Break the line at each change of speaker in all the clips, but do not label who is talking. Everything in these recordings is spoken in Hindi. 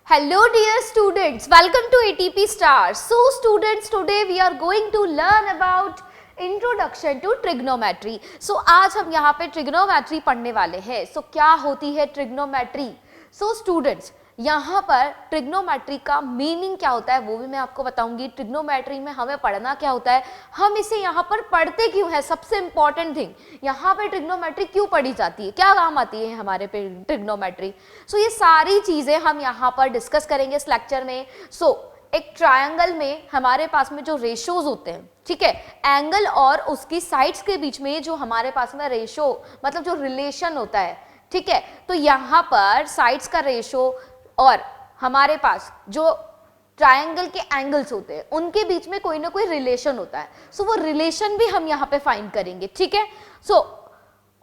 Hello dear students, welcome to ATP Stars. So students, today we are going to learn about introduction to trigonometry. So आज हम यहाँ पे ट्रिग्नोमेट्री पढ़ने वाले हैं. सो क्या होती है ट्रिग्नोमेट्री? सो स्टूडेंट्स, यहाँ पर ट्रिग्नोमेट्री का मीनिंग क्या होता है वो भी मैं आपको बताऊंगी. ट्रिग्नोमेट्री में हमें पढ़ना क्या होता है, हम इसे यहाँ पर पढ़ते क्यों है, सबसे इंपॉर्टेंट थिंग यहाँ पे ट्रिग्नोमेट्री क्यों पढ़ी जाती है, क्या काम आती है हमारे पे ट्रिग्नोमेट्री. सो ये सारी चीजें हम यहाँ पर डिस्कस करेंगे इस लेक्चर में. सो एक ट्रायंगल में हमारे पास में जो रेशोज होते हैं, ठीक है, एंगल और उसकी साइड्स के बीच में जो हमारे पास में रेशो मतलब जो रिलेशन होता है, ठीक है, तो यहाँ पर साइड्स का रेशो और हमारे पास जो ट्रायंगल के एंगल्स होते हैं उनके बीच में कोई ना कोई रिलेशन होता है. सो वो रिलेशन भी हम यहाँ पे फाइंड करेंगे, ठीक है. सो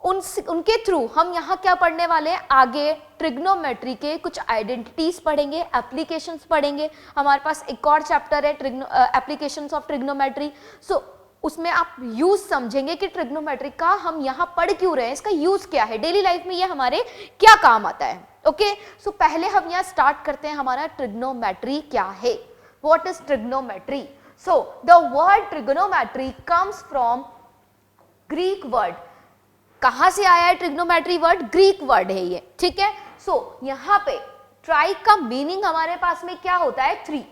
उनके थ्रू हम यहाँ क्या पढ़ने वाले हैं, आगे ट्रिग्नोमेट्री के कुछ आइडेंटिटीज पढ़ेंगे, एप्लीकेशंस पढ़ेंगे. हमारे पास एक और चैप्टर है एप्लीकेशंस ऑफ ट्रिग्नोमेट्री. सो उसमें आप यूज समझेंगे कि ट्रिग्नोमेट्री का हम यहाँ पढ़ क्यों रहे हैं, इसका यूज क्या है, डेली लाइफ में ये हमारे क्या काम आता है. ओके, सो पहले हम यहाँ स्टार्ट करते हैं हमारा ट्रिग्नोमेट्री क्या है. What is trigonometry? So the word trigonometry comes from Greek word. कहां से आया है ट्रिग्नोमेट्री वर्ड? ग्रीक वर्ड है ये, ठीक है. सो यहाँ पे ट्राई का मीनिंग हमारे पास में क्या होता है, 3,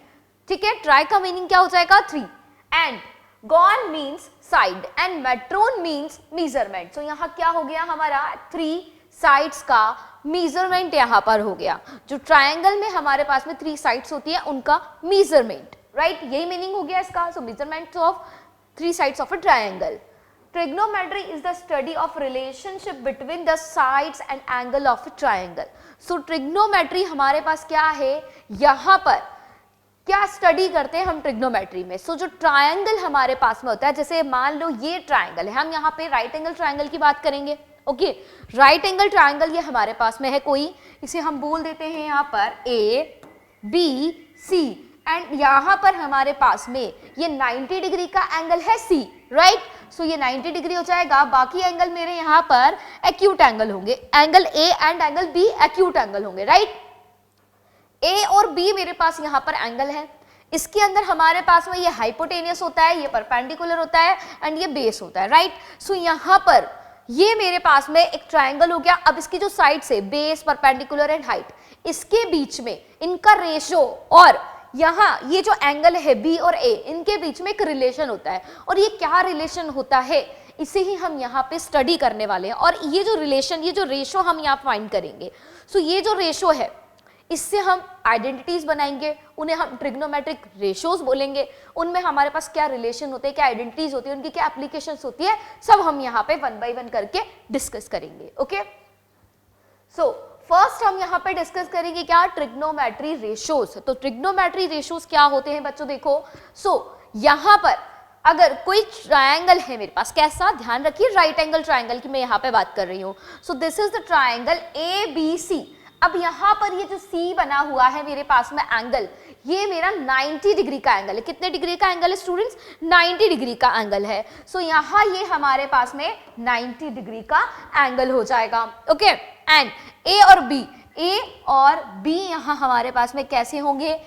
ठीक है. ट्राई का मीनिंग क्या हो जाएगा, 3. And gon means side and metron means measurement. So यहाँ क्या हो गया हमारा, 3 साइड्स का मेजरमेंट यहाँ पर हो गया. जो ट्रायंगल में हमारे पास में 3 साइड्स होती है उनका मेजरमेंट, राइट, यही मीनिंग हो गया इसका. सो measurement of 3 sides of a triangle. Trigonometry is the study of relationship between the sides and angle of a triangle. So trigonometry हमारे पास क्या है, यहाँ पर क्या स्टडी करते हैं हम ट्रिग्नोमेट्री में. सो जो ट्रायंगल हमारे पास में होता है, जैसे मान लो ये ट्रायंगल है, हम यहाँ पे राइट एंगल ट्रायंगल की बात करेंगे. ओके, राइट एंगल ट्रायंगल ये हमारे पास में है कोई, इसे हम बोल देते हैं यहाँ पर ABC. एंड यहाँ पर हमारे पास में ये 90 डिग्री का एंगल है C, राइट. सो ये 90 डिग्री हो जाएगा. बाकी एंगल मेरे यहाँ पर एक्यूट एंगल होंगे, angle A and angle B acute angle होंगे, राइट. A और B मेरे पास यहाँ पर एंगल है. इसके अंदर हमारे पास में ये हाइपोटेनियस होता है, ये परपेंडिकुलर होता है एंड ये बेस होता है, राइट. सो यहाँ पर ये मेरे पास में एक ट्रायंगल हो गया. अब इसकी जो साइड्स है, बेस, परपेंडिकुलर एंड हाइट, इसके बीच में इनका रेशो और यहाँ ये जो एंगल है B और A, इनके बीच में एक रिलेशन होता है. और ये क्या रिलेशन होता है, इसे ही हम यहाँ पे स्टडी करने वाले हैं. और ये जो रिलेशन, ये जो रेशो हम यहाँ फाइंड करेंगे. सो ये जो रेशो है, इससे हम आइडेंटिटीज बनाएंगे, उन्हें हम ट्रिग्नोमेट्रिक रेशोज बोलेंगे. उनमें हमारे पास क्या रिलेशन होते हैं, क्या आइडेंटिटीज होती है, उनकी क्या एप्लीकेशंस होती है, सब हम यहाँ पे 1 बाय 1 करके डिस्कस करेंगे. ओके, सो फर्स्ट हम यहाँ पे डिस्कस करेंगे क्या, ट्रिग्नोमेट्री रेशोज. तो ट्रिग्नोमेट्री रेशोज क्या होते हैं बच्चों, देखो. सो यहाँ पर अगर कोई ट्रायंगल है मेरे पास, कैसा, ध्यान रखिए, राइट एंगल ट्रायंगल की मैं यहाँ पे बात कर रही हूँ. So this is the triangle ABC. अब यहाँ पर ये जो C बना हुआ है मेरे पास में एंगल, ये मेरा 90 डिग्री का एंगल है. कितने डिग्री का एंगल है स्टूडेंट्स, 90 डिग्री का एंगल है. सो यहाँ ये हमारे पास में 90 डिग्री का एंगल हो जाएगा. ओके, एंड A और B यहाँ हमारे पास में कैसे होंगे,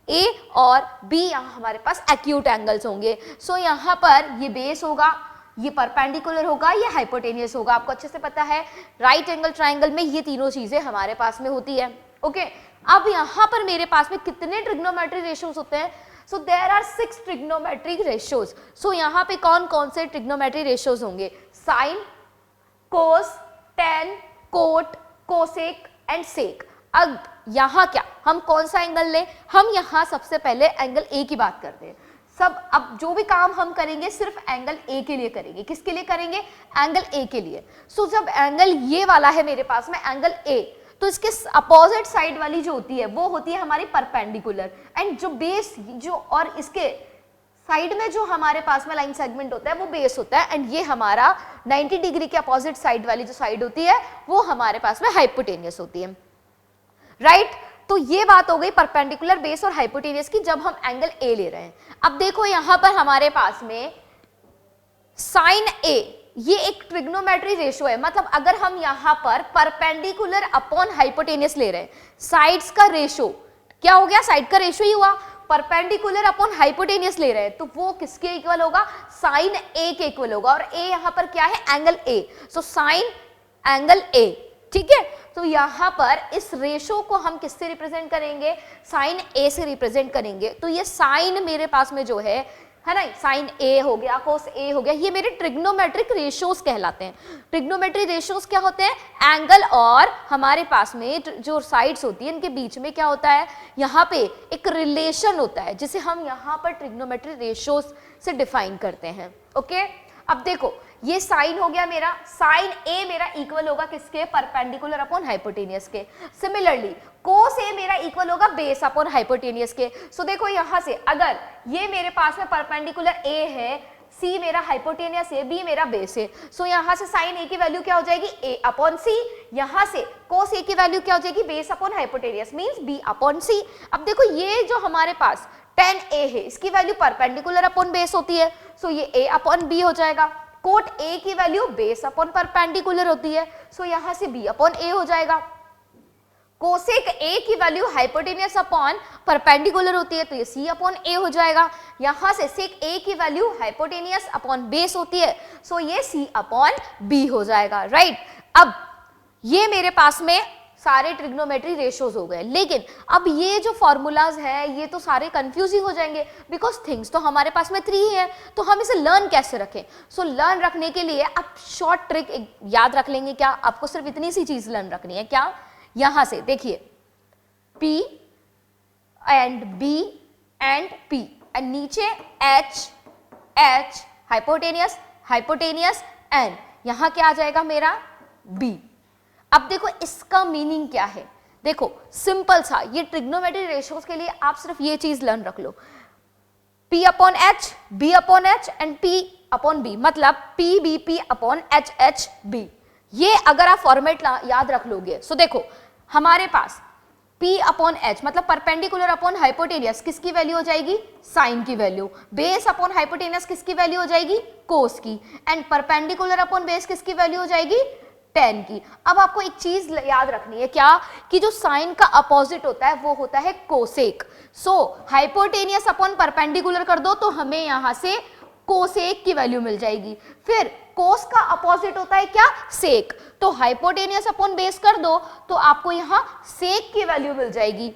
A और B यहाँ हमारे पास एक्यूट एंगल्स होंगे. सो यहाँ पर ये बेस होगा, ये परपेंडिकुलर होगा, ये हाइपोटेनियस होगा. आपको अच्छे से पता है राइट एंगल ट्रायंगल में ये तीनों चीजें हमारे पास में होती है. ओके, अब यहाँ पर मेरे पास में कितने ट्रिग्नोमेट्री रेशियोज होते हैं. So there are 6 trigonometric ratios. So यहाँ पे कौन कौन से ट्रिग्नोमेट्री रेशियोज होंगे, sine, cos, tan, cot, cosec and sec. अब यहाँ क्या, हम कौन सा एंगल लें, हम यहाँ सबसे पहले एंगल A की बात करते हैं. सब अब जो भी काम हम करेंगे सिर्फ एंगल A के लिए करेंगे. किसके लिए करेंगे, एंगल A के लिए. सो जब एंगल ये वाला है मेरे पास में एंगल A, तो इसके अपोजिट साइड वाली जो होती है वो होती है हमारी परपेंडिकुलर. एंड जो बेस जो और इसके साइड में जो हमारे पास में लाइन सेगमेंट होता है वो बेस होता है. एंड ये हमारा 90 डिग्री के अपोजिट साइड वाली जो साइड होती है वो हमारे पास में हाइपोटेनियस होती है, राइट. तो ये बात हो गई परपेंडिकुलर, बेस और हाइपोटेनियस की जब हम एंगल A ले रहे हैं. अब देखो यहाँ पर हमारे पास में साइन A, ये एक ट्रिग्नोमेट्री रेशो है. मतलब अगर हम यहाँ पर परपेंडिकुलर अपॉन हाइपोटेनियस ले रहे हैं, साइड्स का रेशो क्या हो गया, साइड का रेशियो ही हुआ। परपेंडिकुलर अपॉन हाइपोटेनियस ले रहे हैं तो वो किसके इक्वल होगा, साइन ए के इक्वल होगा, और ए यहां पर क्या है, angle A, so sine angle A, ठीक है। तो यहां पर इस रेशो को हम किससे रिप्रेजेंट करेंगे, साइन ए से रिप्रेजेंट करेंगे। तो ये साइन मेरे पास में जो है ना, साइन ए हो गया, कोस ए हो गया, ये मेरे ट्रिग्नोमेट्रिक रेशियोज कहलाते हैं। ट्रिग्नोमेट्रिक रेशियोज क्या होते हैं, एंगल और हमारे पास में जो साइड्स होती है इनके बीच में क्या होता है, यहाँ पे एक रिलेशन होता है जिसे हम यहाँ पर ट्रिग्नोमेट्रिक रेशियोज से डिफाइन करते हैं। ओके, अब देखो ये साइन हो गया मेरा, साइन ए मेरा इक्वल होगा किसके, परपेंडिकुलर अपॉन हाइपोटेनियस के। सिमिलरली कोस ए मेरा इक्वल होगा बेस अपॉन हाइपोटेनियस के। सो देखो यहां से अगर ये मेरे पास में परपेंडिकुलर ए है, सी मेरा हाइपोटेनियस है, बी मेरा बेस है, सो यहां से साइन ए की वैल्यू क्या हो जाएगी, ए अपॉन सी, यहां से कोस ए की वैल्यू क्या हो जाएगी, base upon hypotenuse means B upon C. अब देखो ये जो हमारे पास tan a है इसकी वैल्यू परपेंडिकुलर अपॉन बेस होती है, सो ये a अपॉन b हो जाएगा। कोट a की वैल्यू बेस अपॉन परपेंडिकुलर होती है, सो यहां से b अपॉन a हो जाएगा। कोसेक a की वैल्यू हाइपोटेनियस अपॉन परपेंडिकुलर होती है तो ये c अपॉन a हो जाएगा। यहां से सेक a की वैल्यू हाइपोटेनियस अपॉन बेस होती है, सो ये c अपॉन b हो जाएगा, राइट। अब ये मेरे पास में सारे ट्रिग्नोमेट्री रेशियोज हो गए, लेकिन अब ये जो फॉर्मूलाज है ये तो सारे कंफ्यूजिंग हो जाएंगे बिकॉज थिंग्स तो हमारे पास में 3 ही है, तो हम इसे लर्न कैसे रखें। सो लर्न रखने के लिए आप शॉर्ट ट्रिक याद रख लेंगे। क्या आपको सिर्फ इतनी सी चीज लर्न रखनी है, क्या, यहां से देखिए P and B and P and नीचे H H hypotenuse hypotenuse and यहां क्या आ जाएगा मेरा B। अब देखो इसका मीनिंग क्या है, देखो सिंपल सा, ये ट्रिग्नोमेट्री रेशियोज के लिए आप सिर्फ ये चीज लर्न रख लो, P upon H, B upon H and P upon B, मतलब P B P upon H H B। ये अगर आप फॉर्मेट याद रख लोगे, सो देखो हमारे पास P अपॉन H मतलब परपेंडिकुलर अपॉन हाइपोटेनियस किसकी वैल्यू हो जाएगी, साइन की वैल्यू, बेस अपॉन हाइपोटेनियस किसकी वैल्यू हो जाएगी, कोस की, एंड परपेंडिकुलर अपॉन बेस किसकी वैल्यू हो जाएगी, tan की। अब आपको एक चीज याद रखनी है, क्या, कि जो साइन का अपोजिट होता है वो होता है कोसेक। सो हाइपोटेनियस अपॉन परपेंडिकुलर कर दो तो हमें यहां से कोसेक की वैल्यू मिल जाएगी। फिर कोस का अपोजिट होता है क्या, सेक, तो हाइपोटेनियस अपॉन बेस कर दो तो आपको यहां सेक की वैल्यू मिल जाएगी,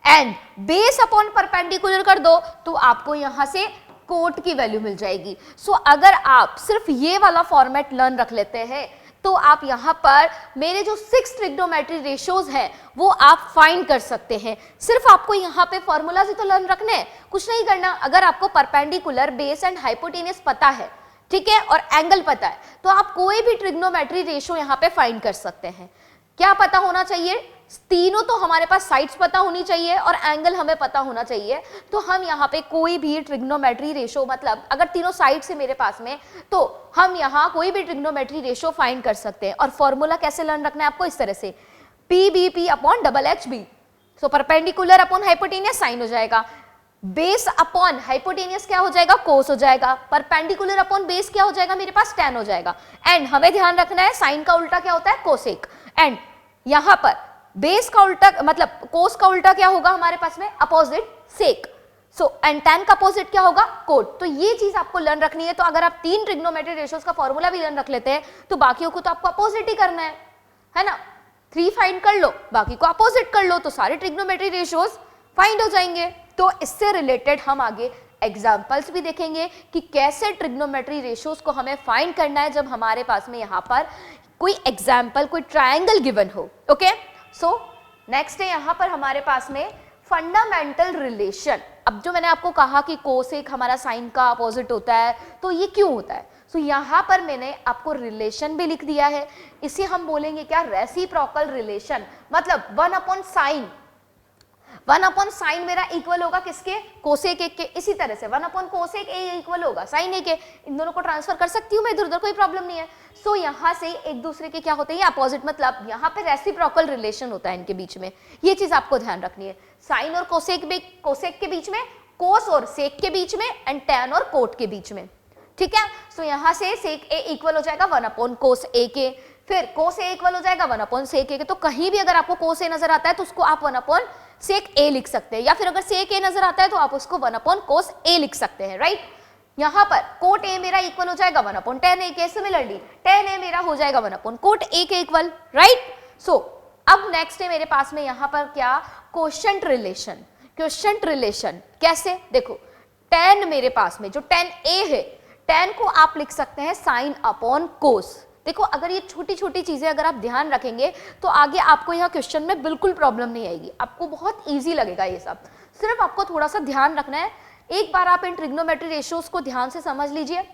एंड बेस अपॉन परपेंडिकुलर कर दो तो आपको यहां से कोट की वैल्यू मिल जाएगी। सो अगर आप सिर्फ ये वाला फॉर्मेट लर्न रख लेते हैं तो आप यहां पर मेरे जो 6 ट्रिग्नोमेट्री रेशियोज हैं वो आप फाइंड कर सकते हैं। सिर्फ आपको यहां पे फॉर्मूलाज ही तो लर्न रखने हैं, कुछ नहीं करना। अगर आपको परपेंडिकुलर, बेस एंड हाइपोटेनियस पता है, ठीक है, और एंगल पता है, तो आप कोई भी ट्रिग्नोमेट्री रेशियो यहां पे फाइंड कर सकते हैं। क्या पता होना चाहिए, तीनों तो हमारे पास साइड्स पता होनी चाहिए और एंगल हमें पता होना चाहिए। तो हम यहाँ पे कोई भी ट्रिग्नोमेट्री रेशो, मतलब अगर तीनों साइड से मेरे पास में, तो हम यहाँ कोई भी ट्रिग्नोमेट्री रेशो फाइंड कर सकते हैं। और फॉर्मूला कैसे लर्न रखना है आपको, इस तरह से P B P upon double H B. So perpendicular upon hypotenuse sine हो जाएगा, बेस अपॉन हाइपोटेनियस क्या हो जाएगा, कोस हो जाएगा, परपेंडिकुलर अपॉन बेस क्या हो जाएगा मेरे पास, tan हो जाएगा। एंड हमें ध्यान रखना है साइन का उल्टा क्या होता है, कोसेक, एंड यहां पर बेस का उल्टा मतलब कोस का उल्टा क्या होगा हमारे पास में, opposite, sec. So and tan का अपोजिट क्या होगा, कोट। तो ये चीज आपको लर्न रखनी है। तो अगर आप 3 ट्रिग्नोमेट्री रेशियोज का फॉर्मूला भी लर्न रख लेते हैं तो बाकियों को तो आपको अपोजिट ही करना है ना। 3 फाइंड कर लो, बाकी को अपोजिट कर लो, तो सारे ट्रिग्नोमेट्री रेशियोज फाइंड हो जाएंगे। तो इससे रिलेटेड हम आगे एग्जाम्पल्स भी देखेंगे कि कैसे ट्रिग्नोमेट्री रेशियोज को हमें फाइंड करना है जब हमारे पास में यहाँ पर कोई एग्जाम्पल, कोई ट्रायंगल गिवन हो। ओके, सो नेक्स्ट है यहाँ पर हमारे पास में फंडामेंटल रिलेशन। अब जो मैंने आपको कहा कि कोसेक हमारा साइन का अपोजिट होता है, तो ये क्यों होता है, सो यहाँ पर मैंने आपको रिलेशन भी लिख दिया है। इसे हम बोलेंगे क्या, रेसिप्रोकल रिलेशन। मतलब 1 अपॉन साइन, 1 अपॉन साइन मेरा इक्वल होगा किसके, कोसेक ए के। इसी तरह से 1 अपॉन कोसेक ए इक्वल होगा साइन ए के। इन दोनों को ट्रांसफर कर सकती हूँ मैं इधर उधर, कोई प्रॉब्लम नहीं है। सो यहाँ से एक दूसरे के क्या होते हैं, अपोजिट, मतलब यहाँ पे रेसिप्रोकल रिलेशन होता है इनके बीच में। ये चीज आपको ध्यान रखनी है। साइन और कोसेक के बीच में, कोस और सेक के बीच में, एंड tan और कोट के बीच में, ठीक है। सो यहाँ से सेक ए इक्वल हो जाएगा 1 अपॉन कोस ए के, फिर कोस ए इक्वल हो जाएगा 1 अपॉन सेक ए के। तो कहीं भी अगर आपको कोस ए नजर आता है तो उसको आप 1 अपॉन सेक ए लिख सकते हैं, या फिर अगर सेक ए नजर आता है तो आप उसको 1 कोस ए लिख सकते हैं, राइट। यहां पर कोट ए मेरा इक्वल हो जाएगा 1/tan ए के, सिमिलरली tan ए मेरा हो जाएगा 1/कोट ए के इक्वल, राइट। सो अब नेक्स्ट है मेरे पास में यहां पर क्या, क्वोशंट रिलेशन। क्वोशंट रिलेशन कैसे, देखो tan मेरे पास में जो tan ए है, tan को आप लिख सकते हैं साइन अपॉन कोस। देखो अगर ये छोटी छोटी चीजें अगर आप ध्यान रखेंगे तो आगे आपको यहाँ क्वेश्चन में बिल्कुल प्रॉब्लम नहीं आएगी, आपको बहुत इजी लगेगा ये सब। सिर्फ आपको थोड़ा सा ध्यान रखना है, एक बार आप इन ट्रिग्नोमेट्री रेशियोज को ध्यान से समझ लीजिए,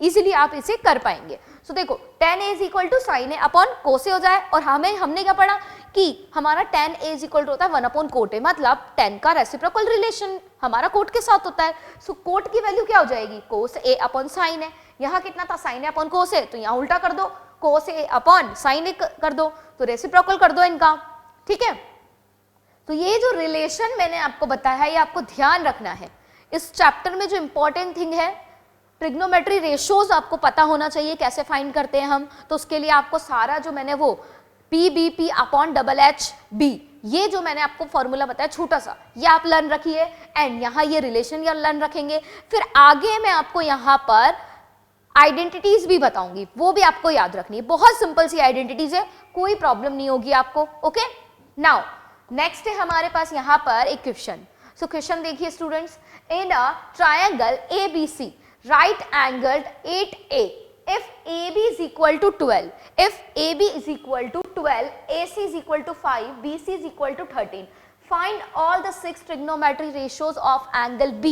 इजीली आप इसे कर पाएंगे। सो देखो tan a is equal to sine A upon cos A हो जाए, और हमने क्या पढ़ा कि हमारा tan a is equal to होता है 1/कोट ए, मतलब tan का रेसिप्रोकल रिलेशन हमारा कोट के साथ होता है। सो कोट की वैल्यू क्या हो जाएगी, कोस ए अपॉन साइन ए। यहाँ कितना था, साइन ए अपॉन कोस ए, तो यहाँ उल्टा कर दो, कोस ए अपॉन साइन ए कर दो, तो रेसिप्रोकल कर दो इनका, ठीक है। तो ये जो रिलेशन मैंने आपको बताया है ये आपको ध्यान रखना है। इस चैप्टर में जो इंपॉर्टेंट थिंग है, ट्रिग्नोमेट्री रेशियोज आपको पता होना चाहिए कैसे फाइंड करते हैं हम, तो उसके लिए आपको सारा जो मैंने वो PBP अपॉन HHB, ये जो मैंने आपको फॉर्मूला बताया छोटा सा, ये आप लर्न रखिए, एंड यहाँ ये रिलेशन या लर्न रखेंगे। फिर आगे मैं आपको यहाँ पर आइडेंटिटीज भी बताऊंगी, वो भी आपको याद रखनी है, बहुत सिंपल सी आइडेंटिटीज है, कोई प्रॉब्लम नहीं होगी आपको, ओके। नाउ नेक्स्ट है हमारे पास यहाँ पर एक क्वेश्चन। सो क्वेश्चन देखिए students, in a triangle ABC right angled 8A, if AB is equal to 12, if AB is equal to 12, AC is equal to 5, BC is equal to 13, find all the 6 trigonometry ratios of angle B।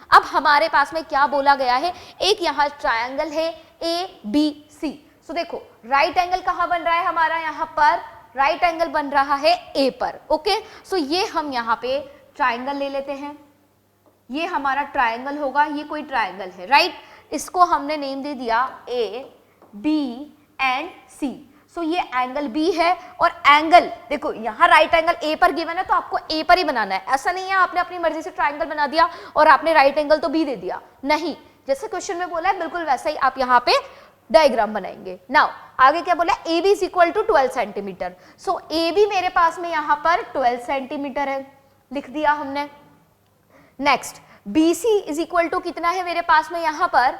अब हमारे पास में क्या बोला गया है, एक यहाँ ट्रायंगल है ABC। सो देखो राइट एंगल कहाँ बन रहा है हमारा, यहाँ पर राइट एंगल बन रहा है A पर, ओके। सो ये हम यहाँ पे ट्रायंगल ले लेते हैं, ये हमारा ट्रायंगल होगा, ये कोई ट्रायंगल है, राइट। इसको हमने नेम दे दिया A, B एंड C। सो ये एंगल B है, और एंगल देखो यहाँ राइट एंगल A पर गिवन है तो आपको A पर ही बनाना है, ऐसा नहीं है आपने अपनी मर्जी से ट्रायंगल बना दिया और आपने राइट एंगल तो B दे दिया, नहीं, जैसे क्वेश्चन में बोला है बिल्कुल वैसा ही आप यहाँ पे डायग्राम बनाएंगे। नाउ आगे क्या बोला, AB is equal to 12 centimetre. So AB मेरे पास में यहाँ पर 12 सेंटीमीटर है, लिख दिया हमने। Next BC is equal to कितना है मेरे पास में यहाँ पर,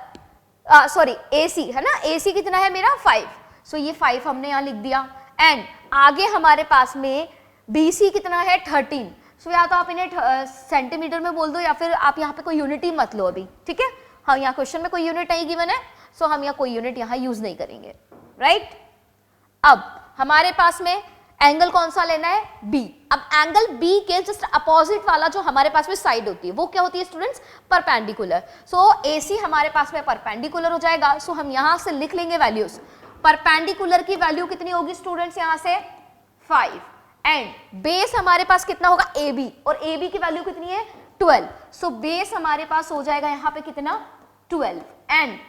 सॉरी AC है ना, AC कितना है मेरा 5, सो ये 5 हमने यहाँ लिख दिया। एंड आगे हमारे पास में BC कितना है 13, सो या तो आप इन्हें सेंटीमीटर में बोल दो या फिर आप यहाँ पे कोई यूनिट ही मत लो अभी, ठीक है। हाँ यहाँ क्वेश्चन में कोई यूनिट नहीं गिवन है, सो हम यहाँ कोई यूनिट यहाँ यूज नहीं करेंगे, राइट। अब हमारे पास में एंगल कौन सा लेना है, B। अब एंगल B के जस्ट अपोजिट वाला जो हमारे पास में साइड होती है वो क्या होती है स्टूडेंट्स, परपेंडिकुलर। सो AC हमारे पास में परपेंडिकुलर हो जाएगा, सो हम यहाँ से लिख लेंगे वैल्यूज। परपेंडिकुलर की वैल्यू कितनी होगी स्टूडेंट्स, यहाँ से 5, एंड बेस हमारे पास कितना होगा AB, और AB की वैल्यू कितनी है 12। सो बेस हमारे पास हो जाएगा यहाँ पे कितना 12, एंड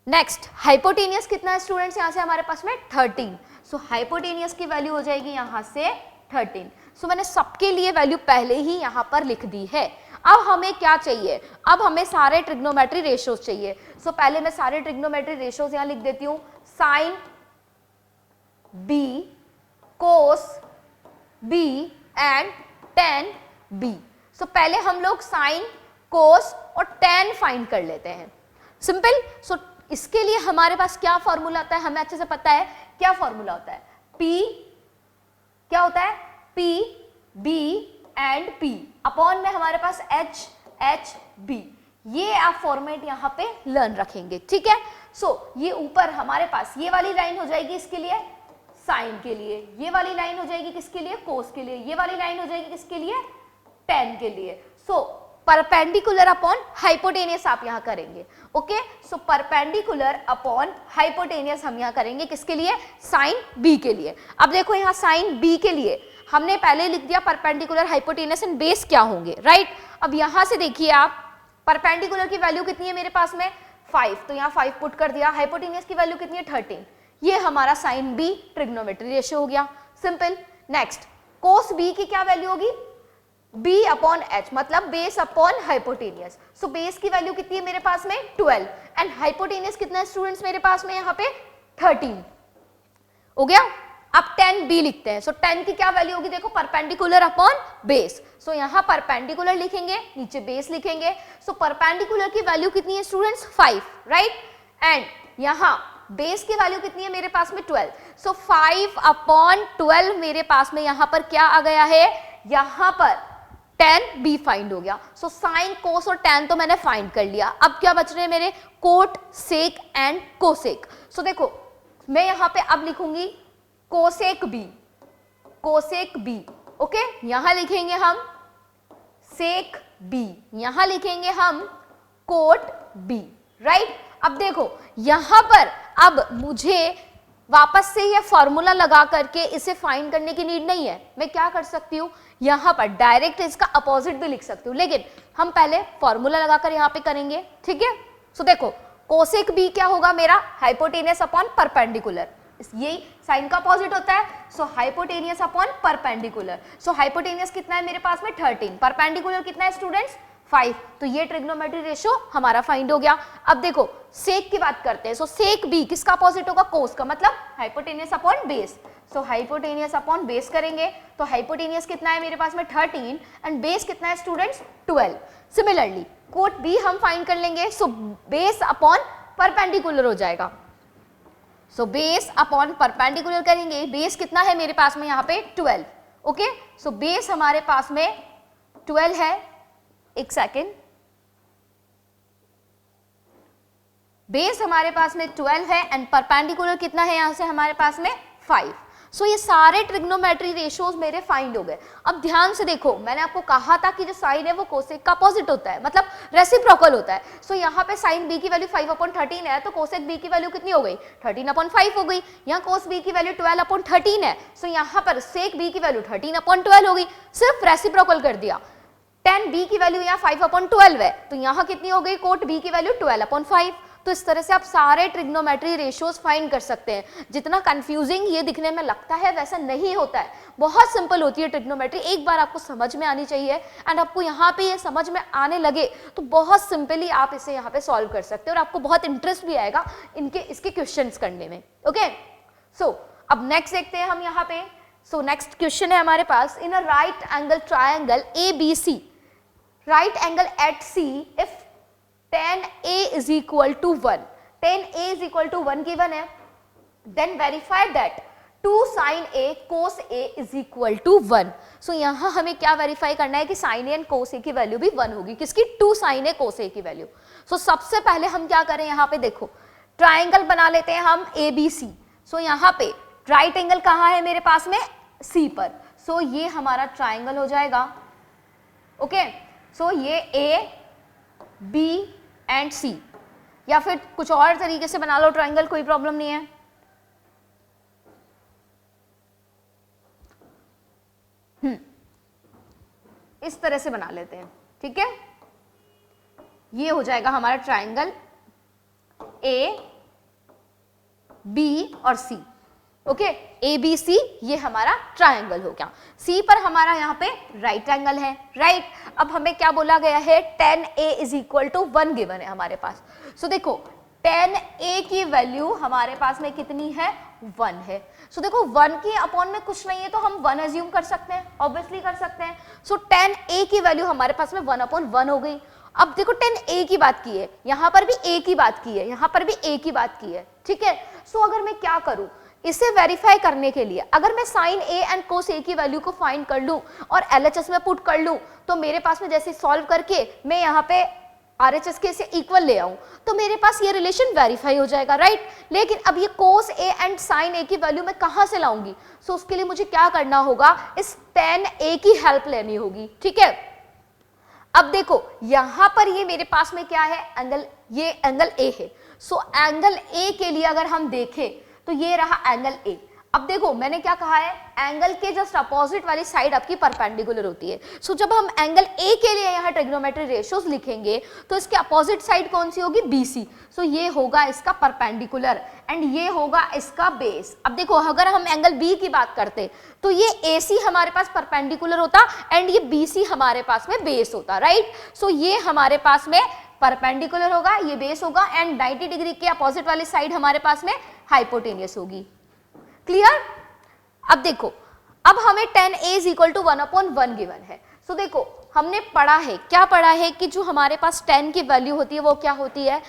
नेक्स्ट हाइपोटेनियस कितना है स्टूडेंट्स, यहाँ से हमारे पास में 13। सो हाइपोटेनियस की वैल्यू हो जाएगी यहाँ से 13। सो मैंने सबके लिए वैल्यू पहले ही यहाँ पर लिख दी है। अब हमें क्या चाहिए, अब हमें सारे ट्रिग्नोमेट्री रेशियोज चाहिए। सो पहले मैं सारे ट्रिग्नोमेट्री रेशियोज यहाँ लिख देती हूँ, sine B, cos B and tan B। So पहले हम लोग साइन, कोस और टेन फाइंड कर लेते हैं, सिंपल। सो इसके लिए हमारे पास क्या फॉर्मूला आता है, हमें अच्छे से पता है क्या फॉर्मूला होता है, P क्या होता है, P B and P upon में हमारे पास H B। ये आप फॉर्मेट यहाँ पे लर्न रखेंगे, ठीक है। सो ये ऊपर हमारे पास ये वाली लाइन हो जाएगी इसके लिए साइन के लिए, ये वाली लाइन हो जाएगी किसके लिए, कोस के लिए, ये वाली लाइन हो जाएगी किसके लिए, टेन के लिए। सो परपेंडिकुलर अपॉन हाइपोटेनियस आप यहाँ करेंगे, ओके। सो परपेंडिकुलर अपॉन हाइपोटेनियस हम यहाँ करेंगे किसके लिए, साइन B के लिए। अब देखो यहाँ साइन B के लिए हमने पहले लिख दिया परपेंडिकुलर, हाइपोटेनियस एंड बेस क्या होंगे, राइट। अब यहाँ से देखिए आप, परपेंडिकुलर की वैल्यू कितनी है मेरे पास में 5, तो यहाँ 5 पुट कर दिया। हाइपोटेनियस की वैल्यू कितनी है 13, ये हमारा साइन B ट्रिग्नोमेट्री रेशियो हो गया, सिंपल। नेक्स्ट कोस B की क्या वैल्यू होगी, B अपॉन H, मतलब base upon hypotenuse. So base की वैल्यू कितनी है मेरे पास में 12, एंड हाइपोटेनियस कितना है स्टूडेंट्स मेरे पास में यहाँ पे 13 हो गया, अब tan b लिखते हैं। सो tan की क्या वैल्यू होगी, देखो परपेंडिकुलर अपॉन बेस। सो यहाँ परपेंडिकुलर लिखेंगे, नीचे बेस लिखेंगे। सो परपेंडिकुलर की वैल्यू कितनी है स्टूडेंट्स 5, राइट, एंड यहाँ बेस की वैल्यू कितनी है मेरे पास में 12। सो 5 अपॉन 12 मेरे पास में यहाँ पर क्या आ गया है, यहाँ पर tan b फाइंड हो गया। सो साइन कोस और tan तो मैंने फाइंड कर लिया। अब क्या बच रहे हैं मेरे, कोट सेक एंड कोसेक। सो देखो मैं यहाँ पे अब लिखूंगी cosec b, cosec b, okay, यहां लिखेंगे हम सेक b, यहां लिखेंगे हम कोट b, राइट। अब देखो यहां पर अब मुझे वापस से ये फॉर्मूला लगा करके इसे फाइंड करने की नीड नहीं है। मैं क्या कर सकती हूँ, यहां पर डायरेक्ट इसका अपोजिट भी लिख सकती हूँ, लेकिन हम पहले फॉर्मूला लगाकर यहां पे करेंगे, ठीक है। सो देखो कोसेक b क्या होगा मेरा, हाइपोटेनियस अपॉन परपेंडिकुलर, यही साइन का अपोजिट होता है। सो हाइपोटेनियस अपॉन परपेंडिकुलर। सो हाइपोटेनियस कितना है मेरे पास में 13, परपेंडिकुलर कितना है स्टूडेंट्स 5। तो ये ट्रिग्नोमेट्री रेशियो हमारा फाइंड हो गया। अब देखो सेक की बात करते हैं। सो सेक b किसका अपोजिट होगा, कोस का, मतलब हाइपोटेनियस अपॉन बेस। सो हाइपोटेनियस अपॉन बेस करेंगे तो हाइपोटेनियस कितना है मेरे पास में 13 एंड बेस कितना है स्टूडेंट्स 12। सिमिलरली कोट b हम फाइंड कर लेंगे। सो बेस अपॉन परपेंडिकुलर हो जाएगा। सो बेस अपॉन परपेंडिकुलर करेंगे, बेस कितना है मेरे पास में यहाँ पे 12, ओके। सो बेस हमारे पास में 12 है, एक सेकेंड, बेस हमारे पास में 12 है एंड परपेंडिकुलर कितना है यहाँ से हमारे पास में 5। सो ये सारे ट्रिग्नोमेट्री रेशियोज मेरे फाइंड हो गए। अब ध्यान से देखो, मैंने आपको कहा था कि जो साइन है वो कोसेक का अपोजिट होता है, मतलब रेसिप्रोकल होता है। सो यहाँ पे साइन b की वैल्यू 5/13 है, तो कोसेक b की वैल्यू कितनी हो गई 13/5 हो गई। यहाँ कोस b की वैल्यू 12/13 है, सो यहाँ पर सेक b की वैल्यू 13/12 हो गई, सिर्फ रेसिप्रोकल कर दिया। tan b की वैल्यू यहाँ 5/12 है, तो यहाँ कितनी हो गई कोट b की वैल्यू 12/5। तो इस तरह से आप सारे ट्रिग्नोमेट्री रेशियोज फाइंड कर सकते हैं। जितना कंफ्यूजिंग ये दिखने में लगता है वैसा नहीं होता है, बहुत सिंपल होती है ट्रिग्नोमेट्री। एक बार आपको समझ में आनी चाहिए एंड आपको यहाँ पे ये समझ में आने लगे तो बहुत सिंपली आप इसे यहाँ पे सॉल्व कर सकते हैं और आपको बहुत इंटरेस्ट भी आएगा इसके क्वेश्चंस करने में, ओके। सो अब नेक्स्ट देखते हैं हम यहाँ पे। सो नेक्स्ट क्वेश्चन है हमारे पास, in a right angle triangle ABC, right angle at C if tan A is equal to 1, tan A is equal to 1 given है, then verify that 2 sin A cos A is equal to 1। सो यहाँ हमें क्या वेरीफाई करना है कि sin A and cos A की वैल्यू भी 1 होगी, किसकी 2 sin A cos A की वैल्यू। सो सबसे पहले हम क्या करें, यहाँ पे देखो ट्राइंगल बना लेते हैं हम ABC। सो यहाँ पे राइट एंगल कहाँ है मेरे पास में C पर, सो ये हमारा ट्राइंगल हो जाएगा, ओके। सो ये A, B एंड C, या फिर कुछ और तरीके से बना लो ट्राइंगल, कोई प्रॉब्लम नहीं है। इस तरह से बना लेते हैं, ठीक है। ये हो जाएगा हमारा ट्राइंगल A, B और C, ओके। ABC ये हमारा ट्राइंगल हो गया। C पर हमारा यहाँ पे राइट एंगल है, राइट। अब हमें क्या बोला गया है, tan A is equal to 1 given है हमारे पास। सो देखो tan A की वैल्यू हमारे पास में कितनी है 1 है। सो देखो 1 की अपॉन में कुछ नहीं है तो हम 1 एज्यूम कर सकते हैं, ऑब्वियसली कर सकते हैं। सो tan A की वैल्यू हमारे पास में 1/1 हो गई। अब देखो tan A की बात की है, यहाँ पर भी A की बात की है, यहाँ पर भी A की बात की है, ठीक है। सो अगर मैं क्या करूँ इसे वेरीफाई करने के लिए, अगर मैं sine A and cos A की वैल्यू को फाइंड कर लूं और LHS में पुट कर लूं तो मेरे पास में जैसे सॉल्व करके मैं यहाँ पे RHS के से इक्वल ले आऊं तो मेरे पास ये रिलेशन वेरीफाई हो जाएगा, राइट। लेकिन अब ये कोस A एंड साइन A की वैल्यू मैं कहाँ से लाऊंगी, सो उसके लिए मुझे क्या करना होगा, इस tan A की हेल्प लेनी होगी, ठीक है। अब देखो यहां पर ये मेरे पास में क्या है एंगल, ये एंगल A है। सो एंगल A के लिए अगर हम देखें तो ये रहा एंगल A। अब देखो मैंने क्या कहा है, एंगल के जस्ट अपोजिट वाली साइड आपकी परपेंडिकुलर होती है। सो जब हम एंगल A के लिए यहाँ ट्रिग्नोमेट्री रेशियोज लिखेंगे तो इसके अपोजिट साइड कौन सी होगी, BC। सो ये होगा इसका परपेंडिकुलर एंड ये होगा इसका बेस। अब देखो अगर हम एंगल B की बात करते तो ये AC हमारे पास परपेंडिकुलर होता एंड ये BC हमारे पास में बेस होता, राइट। सो ये हमारे पास में परपेंडिकुलर होगा, ये बेस होगा एंड 90 डिग्री के अपोजिट वाली साइड हमारे पास में हाइपोटेनियस होगी। क्लियर। अब देखो, अब हमें 10a is equal to 1/1 given है। सो देखो हमने पढ़ा है, क्या पढ़ा है कि जो हमारे पास 10 की वैल्यू होती है वो क्या होती है,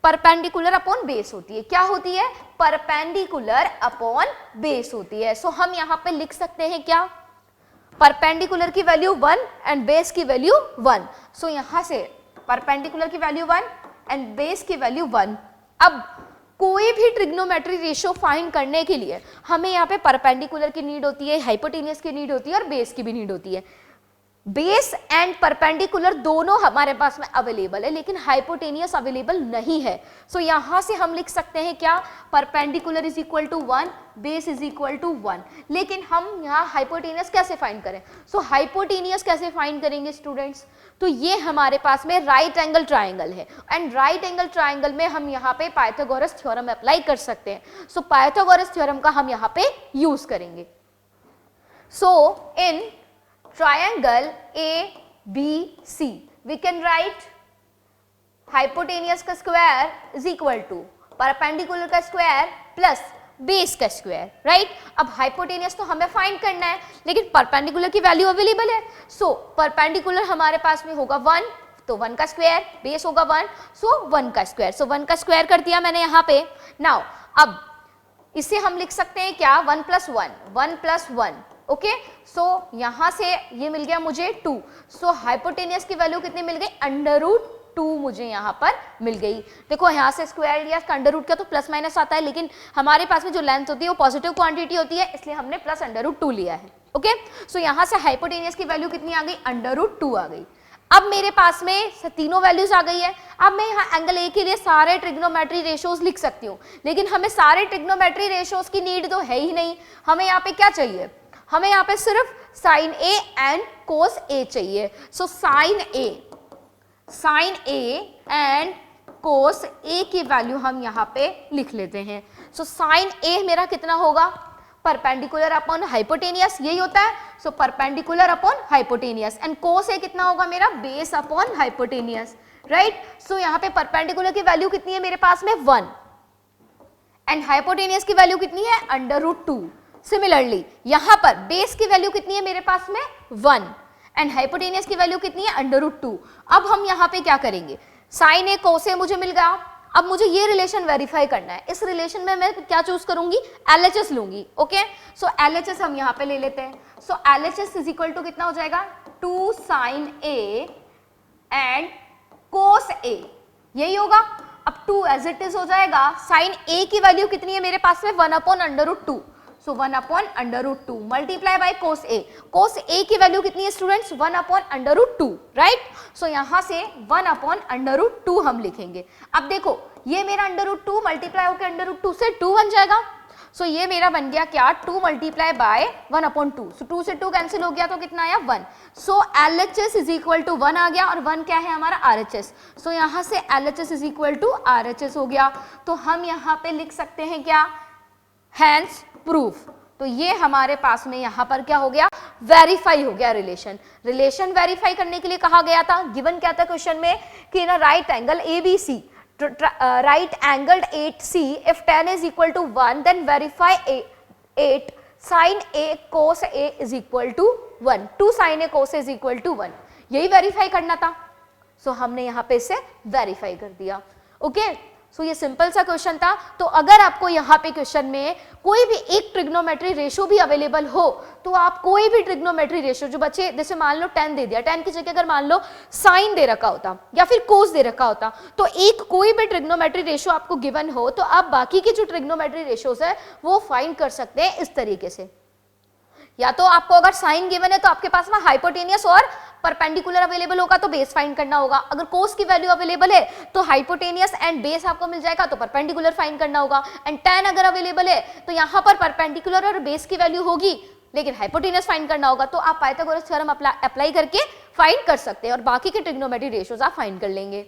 परपेंडिकुलर अपॉन बेस होती है। क्या होती है, परपेंडिकुलर अपॉन बेस होती है। सो हम यहाँ पे लिख सकते हैं क्या, परपेंडिकुलर की वैल्यू 1 एंड बेस की वैल्यू 1। सो यहां से परपेंडिकुलर की वैल्यू 1 एंड बेस की वैल्यू 1। अब कोई भी ट्रिग्नोमेट्री रेशियो फाइंड करने के लिए हमें यहाँ पे परपेंडिकुलर की नीड होती है, हाइपोटेनियस की नीड होती है और बेस की भी नीड होती है। बेस एंड परपेंडिकुलर दोनों हमारे पास में अवेलेबल है, लेकिन हाइपोटेनियस अवेलेबल नहीं है। सो यहां से हम लिख सकते हैं क्या, perpendicular is equal to 1, base is equal to 1। लेकिन हम यहाँ हाइपोटेनियस कैसे फाइंड करें, सो हाइपोटेनियस कैसे फाइंड करेंगे स्टूडेंट्स, तो ये हमारे पास में राइट एंगल ट्राइंगल है एंड राइट एंगल ट्राइंगल में हम यहाँ पे पाइथागोरस थ्योरम अप्लाई कर सकते हैं। सो पाइथागोरस थ्योरम का हम यहाँ पे यूज करेंगे। सो इन triangle ABC we can write hypotenuse का square is equal to perpendicular का स्क्वायर प्लस बेस का स्क्वायर, राइट। अब हाइपोटेनियस तो हमें फाइंड करना है, लेकिन परपेंडिकुलर की वैल्यू अवेलेबल है। सो परपेंडिकुलर हमारे पास में होगा 1, तो 1 का स्क्वायर, बेस होगा 1, सो 1 का स्क्वायर। सो 1 का स्क्वायर कर दिया मैंने यहाँ पे। नाउ अब इसे हम लिख सकते हैं क्या, 1 + 1, 1 + 1, ओके। सो यहां से ये मिल गया मुझे 2। सो हाइपोटेनियस की वैल्यू कितनी मिल गई, √2 मुझे यहां पर मिल गई। देखो यहां से स्क्वायर लिया, √ का तो प्लस माइनस आता है, लेकिन हमारे पास में जो लेंथ होती है वो पॉजिटिव क्वांटिटी होती है, इसलिए हमने प्लस √2 लिया है, ओके। सो यहां से हाइपोटेनियस की वैल्यू कितनी आ गई, √2 आ गई। अब मेरे पास में तीनों वैल्यूज आ गई है। अब मैं यहाँ एंगल ए के लिए सारे ट्रिग्नोमेट्री रेशियोज लिख सकती हूँ, लेकिन हमें सारे ट्रिग्नोमेट्री रेशियोज की नीड तो है ही नहीं। हमें यहाँ पे क्या चाहिए, हमें यहाँ पे सिर्फ साइन ए एंड कोस ए चाहिए। So sine A and cos A की वैल्यू हम यहाँ पे लिख लेते हैं। सो साइन ए मेरा कितना होगा, परपेंडिकुलर अपॉन हाइपोटेनियस, यही होता है। So perpendicular upon hypotenuse and cos A कितना होगा मेरा, base upon hypotenuse, right. So यहाँ पे परपेंडिकुलर की वैल्यू कितनी है मेरे पास में 1 एंड हाइपोटेनियस की वैल्यू कितनी है, √2। सिमिलरली यहां पर बेस की वैल्यू कितनी है मेरे पास में 1 एंड हाइपोटेनियस की वैल्यू कितनी है, √2। अब हम यहां पे क्या करेंगे, साइन ए कोस ए मुझे मिल गया। अब मुझे ये रिलेशन वेरीफाई करना है। इस रिलेशन में मैं क्या चूज करूंगी, LHS लूंगी, ओके। सो LHS हम यहां पे ले लेते हैं। So LHS is equal to कितना हो जाएगा, 2 साइन ए एंड कोस ए, यही होगा। अब 2 एज इट इज हो जाएगा। साइन ए की वैल्यू कितनी है मेरे पास में, 1/√2। सो 1/√2 multiply by cos A. Cos A की वैल्यू कितनी है स्टूडेंट्स, 1/√2, राइट। सो यहां से 1/√2 हम लिखेंगे। अब देखो ये मेरा √2 मल्टीप्लाई होकर √2 से 2 बन जाएगा। सो ये मेरा बन गया क्या, 2 मल्टीप्लाई बाय 1/2। सो 2 से 2 कैंसिल हो गया तो कितना आया, 1। सो LHS इज इक्वल टू 1 आ गया और 1 क्या है हमारा, RHS। सो यहां से LHS is equal to RHS हो गया। तो हम यहां पे लिख सकते हैं क्या, हैंस प्रूफ। तो ये हमारे पास में यहां पर क्या हो गया, वेरीफाई हो गया रिलेशन। रिलेशन वेरीफाई करने के लिए कहा गया था, गिवन क्या था क्वेश्चन में कि ना right angle ABC, right angled 8C, if tan is equal to 1 then verify 8 sin A cos A is equal to 1, 2 sin A cos A is equal to 1, यही वेरीफाई करना था। सो हमने यहाँ पे इसे वेरीफाई कर दिया, ओके। सो ये सिंपल सा क्वेश्चन था। तो अगर आपको यहाँ पे क्वेश्चन में कोई भी एक ट्रिग्नोमेट्री रेशियो भी अवेलेबल हो तो आप कोई भी ट्रिग्नोमेट्री रेशियो, जो बच्चे जैसे मान लो 10 दे दिया, 10 की जगह अगर मान लो साइन दे रखा होता या फिर कोस दे रखा होता, तो एक कोई भी ट्रिग्नोमेट्री रेशियो आपको गिवन हो तो आप बाकी के जो ट्रिग्नोमेट्री रेशियोज है वो फाइंड कर सकते हैं इस तरीके से। या तो आपको अगर साइन गिवन है तो आपके पास में हाइपोटेनियस और परपेंडिकुलर अवेलेबल होगा तो बेस फाइंड करना होगा। अगर कोस की वैल्यू अवेलेबल है तो हाइपोटेनियस एंड बेस आपको मिल जाएगा तो परपेंडिकुलर फाइंड करना होगा। एंड tan अगर अवेलेबल है तो यहाँ पर परपेंडिकुलर और बेस की वैल्यू होगी लेकिन हाइपोटेनियस फाइंड करना होगा। तो आप पाइथागोरस थ्योरम अप्लाई करके फाइंड कर सकते हैं और बाकी के ट्रिग्नोमेट्री रेशियोज आप फाइंड कर लेंगे,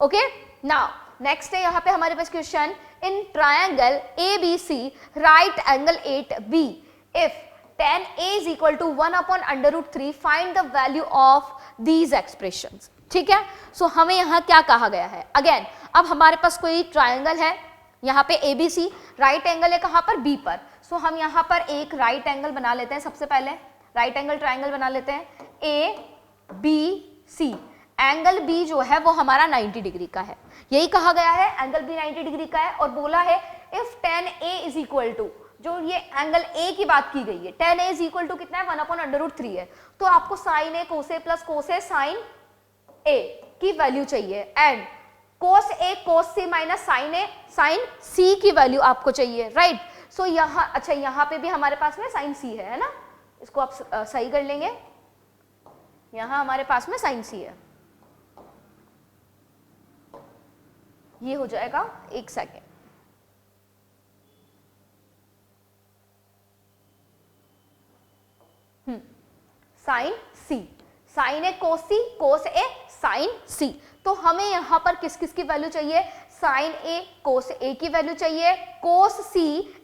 ओके। नाउ नेक्स्ट है यहाँ पे हमारे पास question, in triangle ABC right angle 8B if tan A is equal to 1/√3 find the value of these expressions, ठीक है। सो हमें यहाँ क्या कहा गया है, अगेन अब हमारे पास कोई ट्रायंगल है यहाँ पे ABC, राइट एंगल है कहाँ पर, B पर। सो हम यहाँ पर एक राइट एंगल बना लेते हैं। सबसे पहले राइट एंगल ट्राइंगल बना लेते हैं, ABC। एंगल B जो है वो हमारा 90 डिग्री का है, यही कहा गया है, एंगल B 90 डिग्री का है। और बोला है if tan A is equal to, जो ये एंगल A की बात की गई है, tan A is equal to कितना है, 1/√3 है। तो आपको sin A cos A plus cos A sin A की वैल्यू चाहिए, and cos A cos C minus sin A sin C की वैल्यू आपको चाहिए, राइट। सो यहाँ, अच्छा यहाँ पे भी हमारे पास में sin C है ना, इसको आप सही कर लेंगे, यहाँ हमारे पास में sin C है, ये हो जाएगा, एक second, sin C, sin A cos C, cos A sin C। तो हमें यहां पर किस किस की वैल्यू चाहिए, sin A cos A की वैल्यू चाहिए, cos C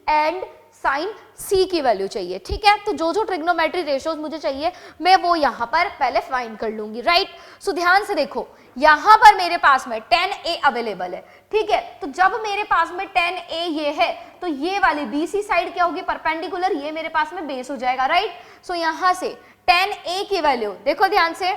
and sin C की वैल्यू चाहिए, ठीक है। तो जो जो ट्रिग्नोमेट्री रेशियोज मुझे चाहिए मैं वो यहां पर पहले फाइंड कर लूंगी, राइट। सो ध्यान से देखो, यहां पर मेरे पास में tan A अवेलेबल है, ठीक है। तो जब मेरे पास में tan A ये है, तो ये वाली BC साइड क्या होगी, परपेंडिकुलर, ये मेरे पास में बेस हो जाएगा, राइट। सो यहां से tan A की वैल्यू देखो ध्यान से,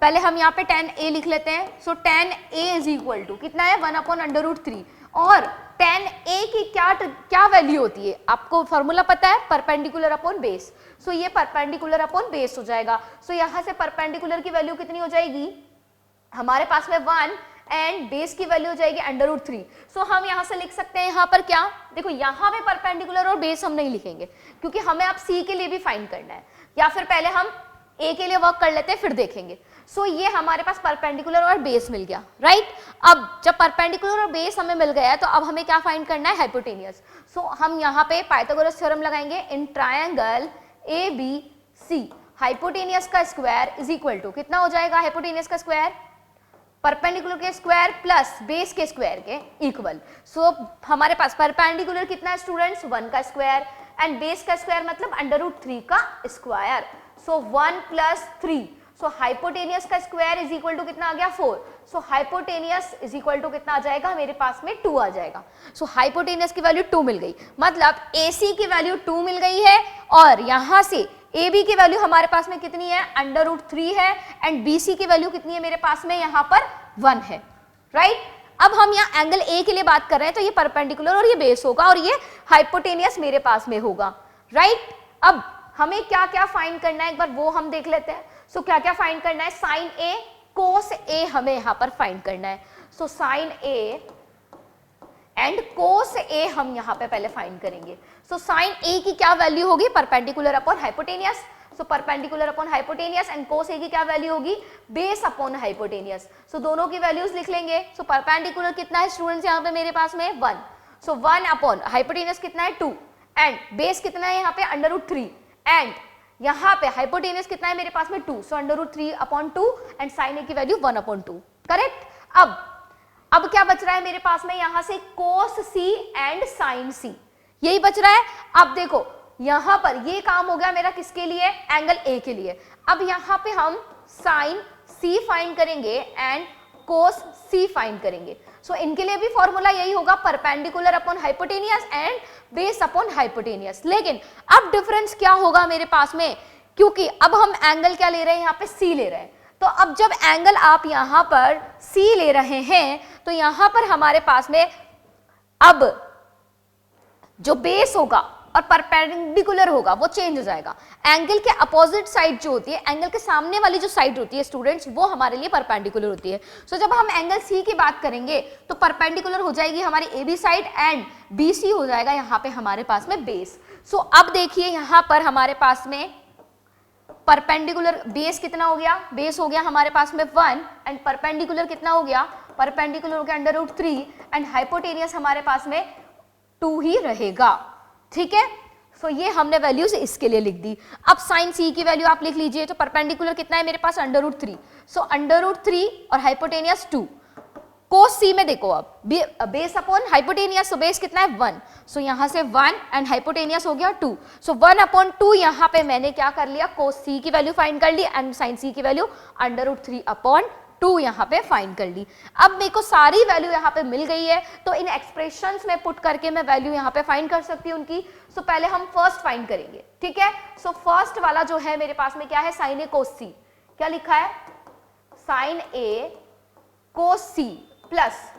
पहले हम यहाँ पे tan A लिख लेते हैं। So tan A is equal to कितना है, 1/√3। और tan A की क्या वैल्यू होती है, आपको फॉर्मूला पता है, परपेंडिकुलर अपॉन बेस। सो ये परपेंडिकुलर अपॉन बेस हो जाएगा। सो यहाँ से परपेंडिकुलर की वैल्यू कितनी हो जाएगी, हमारे पास में 1, एंड बेस की वैल्यू हो जाएगी √3। सो हम यहाँ से लिख सकते हैं, यहाँ पर क्या, देखो यहाँ पे परपेंडिकुलर और बेस हम नहीं लिखेंगे, क्योंकि हमें अब C के लिए भी फाइंड करना है, या फिर पहले हम A के लिए वर्क कर लेते हैं फिर देखेंगे। सो ये हमारे पास परपेंडिकुलर और बेस मिल गया, राइट। अब जब परपेंडिकुलर और बेस हमें मिल गया है, तो अब हमें क्या फाइंड करना है, हाइपोटेनियस। सो हम यहाँ पे पाइथागोरस थ्योरम लगाएंगे, इन ट्रायंगल ABC हाइपोटेनियस का स्क्वायर इज इक्वल टू कितना हो जाएगा, हाइपोटेनियस का स्क्वायर परपेंडिकुलर के स्क्वायर प्लस बेस के स्क्वायर के इक्वल। सो हमारे पास परपेंडिकुलर कितना है स्टूडेंट्स, 1 का स्क्वायर, एंड बेस का स्क्वायर मतलब √3 का स्क्वायर। सो 1 + 3, सो हाइपोटेनियस का स्क्वायर इज इक्वल टू कितना आ गया, 4। सो हाइपोटेनियस इज इक्वल टू कितना आ जाएगा, मेरे पास में 2 आ जाएगा। सो हाइपोटेनियस की वैल्यू 2 मिल गई, मतलब AC की वैल्यू 2 मिल गई है, और यहां से AB की वैल्यू हमारे पास में कितनी है, √3 है, एंड BC की वैल्यू कितनी है मेरे पास में, यहां पर 1 है, राइट। अब हम यहाँ एंगल A के लिए बात कर रहे हैं, तो ये परपेंडिकुलर और ये बेस होगा, और ये हाइपोटेनियस मेरे पास में होगा, राइट। अब हमें क्या क्या फाइंड करना है, एक बार वो हम देख लेते हैं। सो क्या क्या फाइंड करना है, sin A cos A हमें यहां पर फाइंड करना है। सो sin A and cos A हम यहां पे पहले फाइंड करेंगे। सो sin A की क्या वैल्यू होगी, perpendicular upon hypotenuse. So perpendicular upon hypotenuse, and cos A की क्या वैल्यू होगी, बेस अपॉन हाइपोटेनियस। सो दोनों की वैल्यूज लिख लेंगे। सो परपेंडिकुलर कितना है स्टूडेंट्स यहाँ पे मेरे पास में 1, सो 1 अपॉन हाइपोटेनियस कितना है 2, एंड बेस कितना है यहाँ पे √3, एंड यहाँ पे हाइपोटेनियस कितना है मेरे पास में 2, सो √3/2, एंड sin A की वैल्यू 1/2, करेक्ट। अब क्या बच रहा है मेरे पास में, यहां से cos C and sin C, यही बच रहा है। अब देखो यहां पर ये काम हो गया मेरा किसके लिए, एंगल A के लिए। अब यहां पे हम sin C फाइंड करेंगे एंड cos C फाइंड करेंगे। सो इनके लिए भी फॉर्मूला यही होगा, perpendicular upon hypotenuse and base upon hypotenuse. लेकिन अब डिफरेंस क्या होगा मेरे पास में, क्योंकि अब हम एंगल क्या ले रहे हैं, यहाँ पे C ले रहे हैं। तो अब जब एंगल आप यहां पर C ले रहे हैं, तो यहां पर हमारे पास में अब जो बेस होगा और परपेंडिकुलर होगा वो चेंज हो जाएगा। एंगल के अपोजिट साइड जो होती है, एंगल के सामने वाली जो साइड होती है स्टूडेंट्स, वो हमारे लिए परपेंडिकुलर होती है। सो जब हम एंगल C की बात करेंगे तो परपेंडिकुलर हो जाएगी हमारी AB साइड, एंड BC हो जाएगा यहाँ पे हमारे पास में बेस। सो अब देखिए यहाँ पर हमारे पास में परपेंडिकुलर बेस कितना हो गया, बेस हो गया हमारे पास में 1, एंड परपेंडिकुलर कितना हो गया, परपेंडिकुलर हो गया √3, एंड हाइपोटेनियस हमारे पास में 2 ही रहेगा, ठीक है। सो ये हमने वैल्यूज इसके लिए लिख दी। अब sin C की वैल्यू आप लिख लीजिए, तो परपेंडिकुलर कितना है मेरे पास √3, सो √3 और हाइपोटेनियस 2। cos C में देखो अब base upon hypotenuse, so base कितना है 1, सो यहाँ से 1 एंड हाइपोटेनियस हो गया 2, सो 1/2 यहाँ पे मैंने क्या कर लिया, cos C की वैल्यू फाइंड कर ली, एंड sin C की वैल्यू √3/2 यहाँ पे फाइंड कर ली। अब मेरे को सारी वैल्यू यहाँ पे मिल गई है, तो इन एक्सप्रेशंस में पुट करके मैं वैल्यू यहाँ पे फाइंड कर सकती हूँ उनकी। सो पहले हम फर्स्ट फाइंड करेंगे, ठीक है। सो फर्स्ट वाला जो है मेरे पास में क्या है, साइन ए कोस सी। क्या लिखा है, sine A cos C plus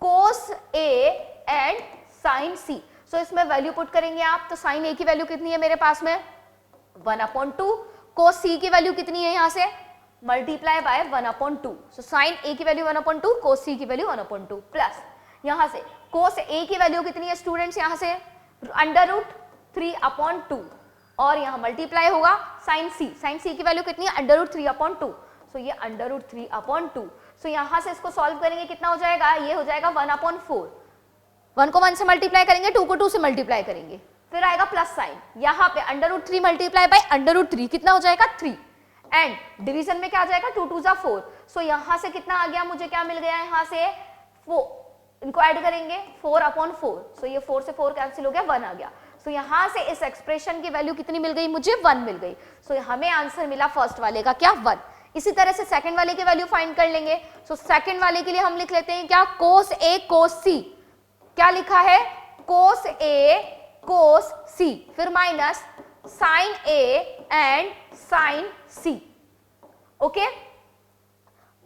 cos A and sine C. So इसमें वैल्यू पुट करेंगे आप, तो साइन ए की वैल्यू कितनी है मेरे पास में 1/2, कोस सी की वैल्यू कितनी है यहां से मल्टीप्लाई बाय 1/2। सो साइन ए की वैल्यू 1/2, कोस सी की वैल्यू 1/2 प्लस यहां से कोस ए की वैल्यू कितनी है स्टूडेंट्स, यहां से √3/2 और यहां मल्टीप्लाई होगा साइन सी की वैल्यू कितनी है √3/2। सो ये √3/2। सो यहां से इसको सॉल्व करेंगे, कितना हो जाएगा, ये हो जाएगा 1/4। 1 को 1 से मल्टीप्लाई करेंगे, 2 को 2 से मल्टीप्लाई करेंगे, फिर आएगा प्लस साइन, यहाँ पे √3 मल्टीप्लाई बाय √3 कितना हो जाएगा 3 एंड डिवीजन में क्या आ जाएगा 2 2 जा 4। सो यहां से कितना आ गया, मुझे क्या मिल गया यहाँ से 4, इनको ऐड करेंगे 4/4। सो ये 4 से 4 कैंसिल हो गया, 1 आ गया। सो यहां से इस एक्सप्रेशन की वैल्यू कितनी मिल गई मुझे, 1 मिल गई। सो हमें आंसर मिला फर्स्ट वाले का क्या 1। इसी तरह से सेकंड वाले की वैल्यू फाइंड कर लेंगे। सो सेकंड वाले के लिए हम लिख लेते हैं क्या, कोस ए कोस सी। क्या लिखा है, कोस ए कोस सी, फिर minus sine A and sine C. Okay,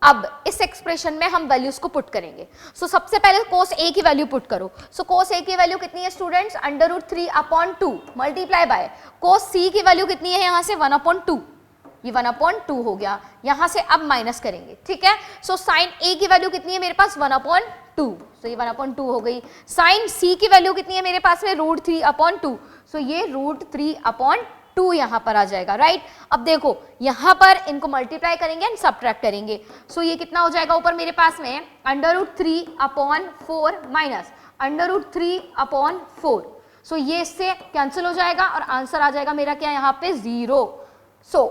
अब इस एक्सप्रेशन में हम वैल्यूज को पुट करेंगे। सो सबसे पहले कोस ए की वैल्यू पुट करो। सो कोस ए की वैल्यू कितनी है स्टूडेंट्स √3/2 मल्टीप्लाई बाय कोस सी की वैल्यू कितनी है यहां से 1/2, ये 1/2 हो गया। यहां से अब माइनस करेंगे, ठीक है। सो साइन ए की वैल्यू कितनी है मेरे पास 1/2, सो ये 1/2 हो गई। साइन सी की वैल्यू कितनी है मेरे पास में √3/2, सो ये √3/2 यहां पर आ जाएगा, राइट। अब देखो यहां पर इनको मल्टीप्लाई करेंगे एंड सब्ट्रैक्ट करेंगे। सो ये कितना हो जाएगा ऊपर मेरे पास में √3/4 माइनस √3/4। सो ये इससे कैंसिल हो जाएगा और आंसर आ जाएगा मेरा क्या यहाँ पे 0। सो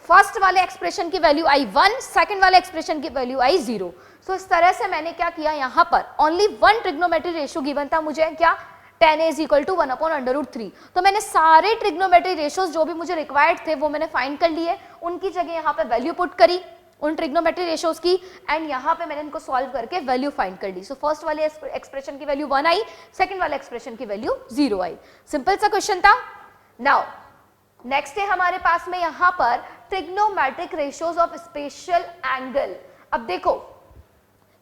फर्स्ट वाले एक्सप्रेशन की वैल्यू आई 1, सेकंड वाले एक्सप्रेशन की वैल्यू आई 0। सो इस तरह से मैंने क्या किया, यहाँ पर ओनली 1 ट्रिग्नोमेट्री रेशियो गिवन था मुझे, क्या tan a = 1/√3। तो मैंने सारे ट्रिग्नोमेट्री रेशियोज जो भी मुझे रिक्वायर्ड थे वो मैंने फाइंड कर लिए, उनकी जगह यहाँ पे वैल्यू पुट करी उन ट्रिग्नोमेट्री रेशियोज की एंड यहाँ पे मैंने इनको सॉल्व करके वैल्यू फाइंड कर ली। सो फर्स्ट वाले एक्सप्रेशन की वैल्यू 1 आई, सेकंड वाले एक्सप्रेशन की वैल्यू 0 आई। सिंपल सा क्वेश्चन था। नाउ नेक्स्ट है हमारे पास में यहाँ पर trigonometric ratios of special angle. अब देखो